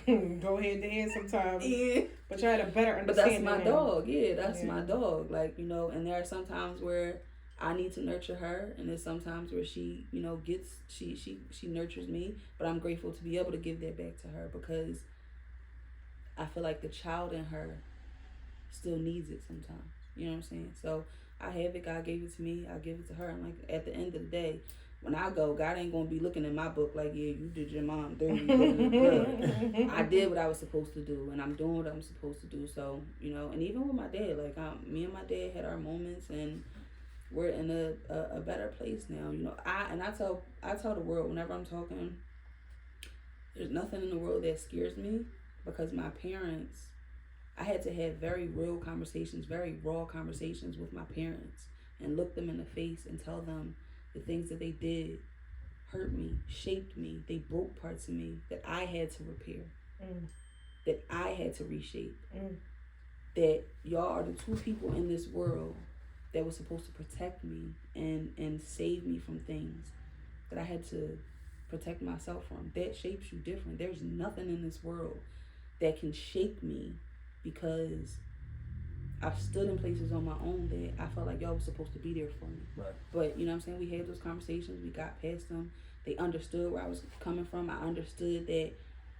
Go head to head sometimes. Yeah. But you had a better understanding. But that's my dog. Yeah, that's my dog. Like, you know, and there are some times where I need to nurture her, and there's sometimes where she, you know, she nurtures me. But I'm grateful to be able to give that back to her, because I feel like the child in her still needs it sometimes. You know what I'm saying? So I have it. God gave it to me. I give it to her. And like at the end of the day, when I go, God ain't gonna be looking in my book like, yeah, you did your mom dirty. I did what I was supposed to do, and I'm doing what I'm supposed to do. So, you know, and even with my dad, like me and my dad had our moments, and we're in a better place now. You know, I tell the world whenever I'm talking, there's nothing in the world that scares me, because my parents, I had to have very real conversations, very raw conversations with my parents, and look them in the face and tell them the things that they did hurt me, shaped me. They broke parts of me that I had to repair, that I had to reshape. That y'all are the two people in this world that was supposed to protect me and save me from things that I had to protect myself from. That shapes you different. There's nothing in this world that can shake me, because I've stood in places on my own that I felt like y'all was supposed to be there for me. Right. But, you know what I'm saying, we had those conversations, we got past them. They understood where I was coming from. I understood that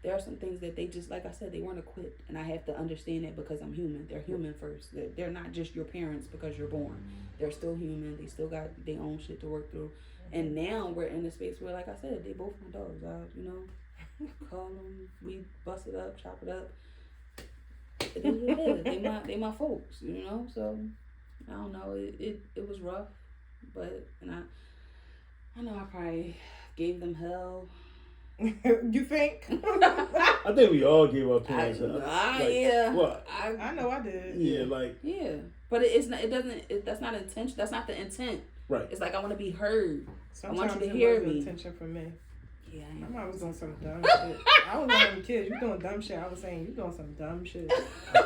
there are some things that they just, like I said, they weren't equipped. And I have to understand that, because I'm human. They're human first. They're not just your parents because you're born. They're still human. They still got their own shit to work through. And now we're in a space where, like I said, they both my dogs. I, you know, call them, we bust it up, chop it up. It is what it is. They my folks, you know. So I don't know. It was rough, but I know I probably gave them hell. You think? I think we all gave our parents hell. Yeah. What? I know I did. Yeah, like. Yeah, but it's not. It doesn't. That's not intention. That's not the intent. Right. It's like I want to be heard. Sometimes I want you to hear me. Attention from me. Yeah. My mom was doing some dumb shit. I was one of them kids. You doing dumb shit. I was saying you doing some dumb shit.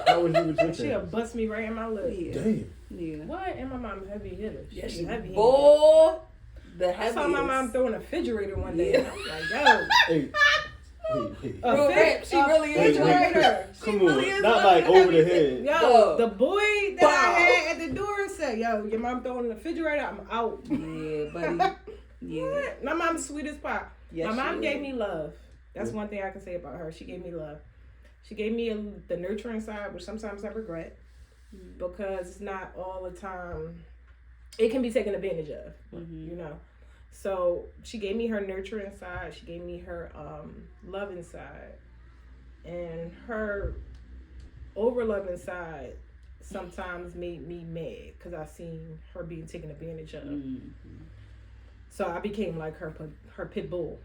How was you with your She'll bust me right in my lip. Yeah. Damn. Yeah. What? And my mom heavy hitter. Yeah, She heavy. Boy, the I saw my mom throw in a refrigerator one day. Yeah. I was like, yo. Hey. She really is refrigerator. Come on, not like over the head. Yo, the boy that I had at the door said, yo, your mom throwing in the refrigerator, I'm out. Yeah, buddy. Yeah. What? My mom's sweet as pop. Yes, my mom gave me love. That's one thing I can say about her. She gave me love. She gave me the nurturing side, which sometimes I regret, because it's not all the time. It can be taken advantage of, you know. So she gave me her nurturing side. She gave me her loving side, and her over loving side sometimes made me mad, because I seen her being taken advantage of. So I became like her pit bull.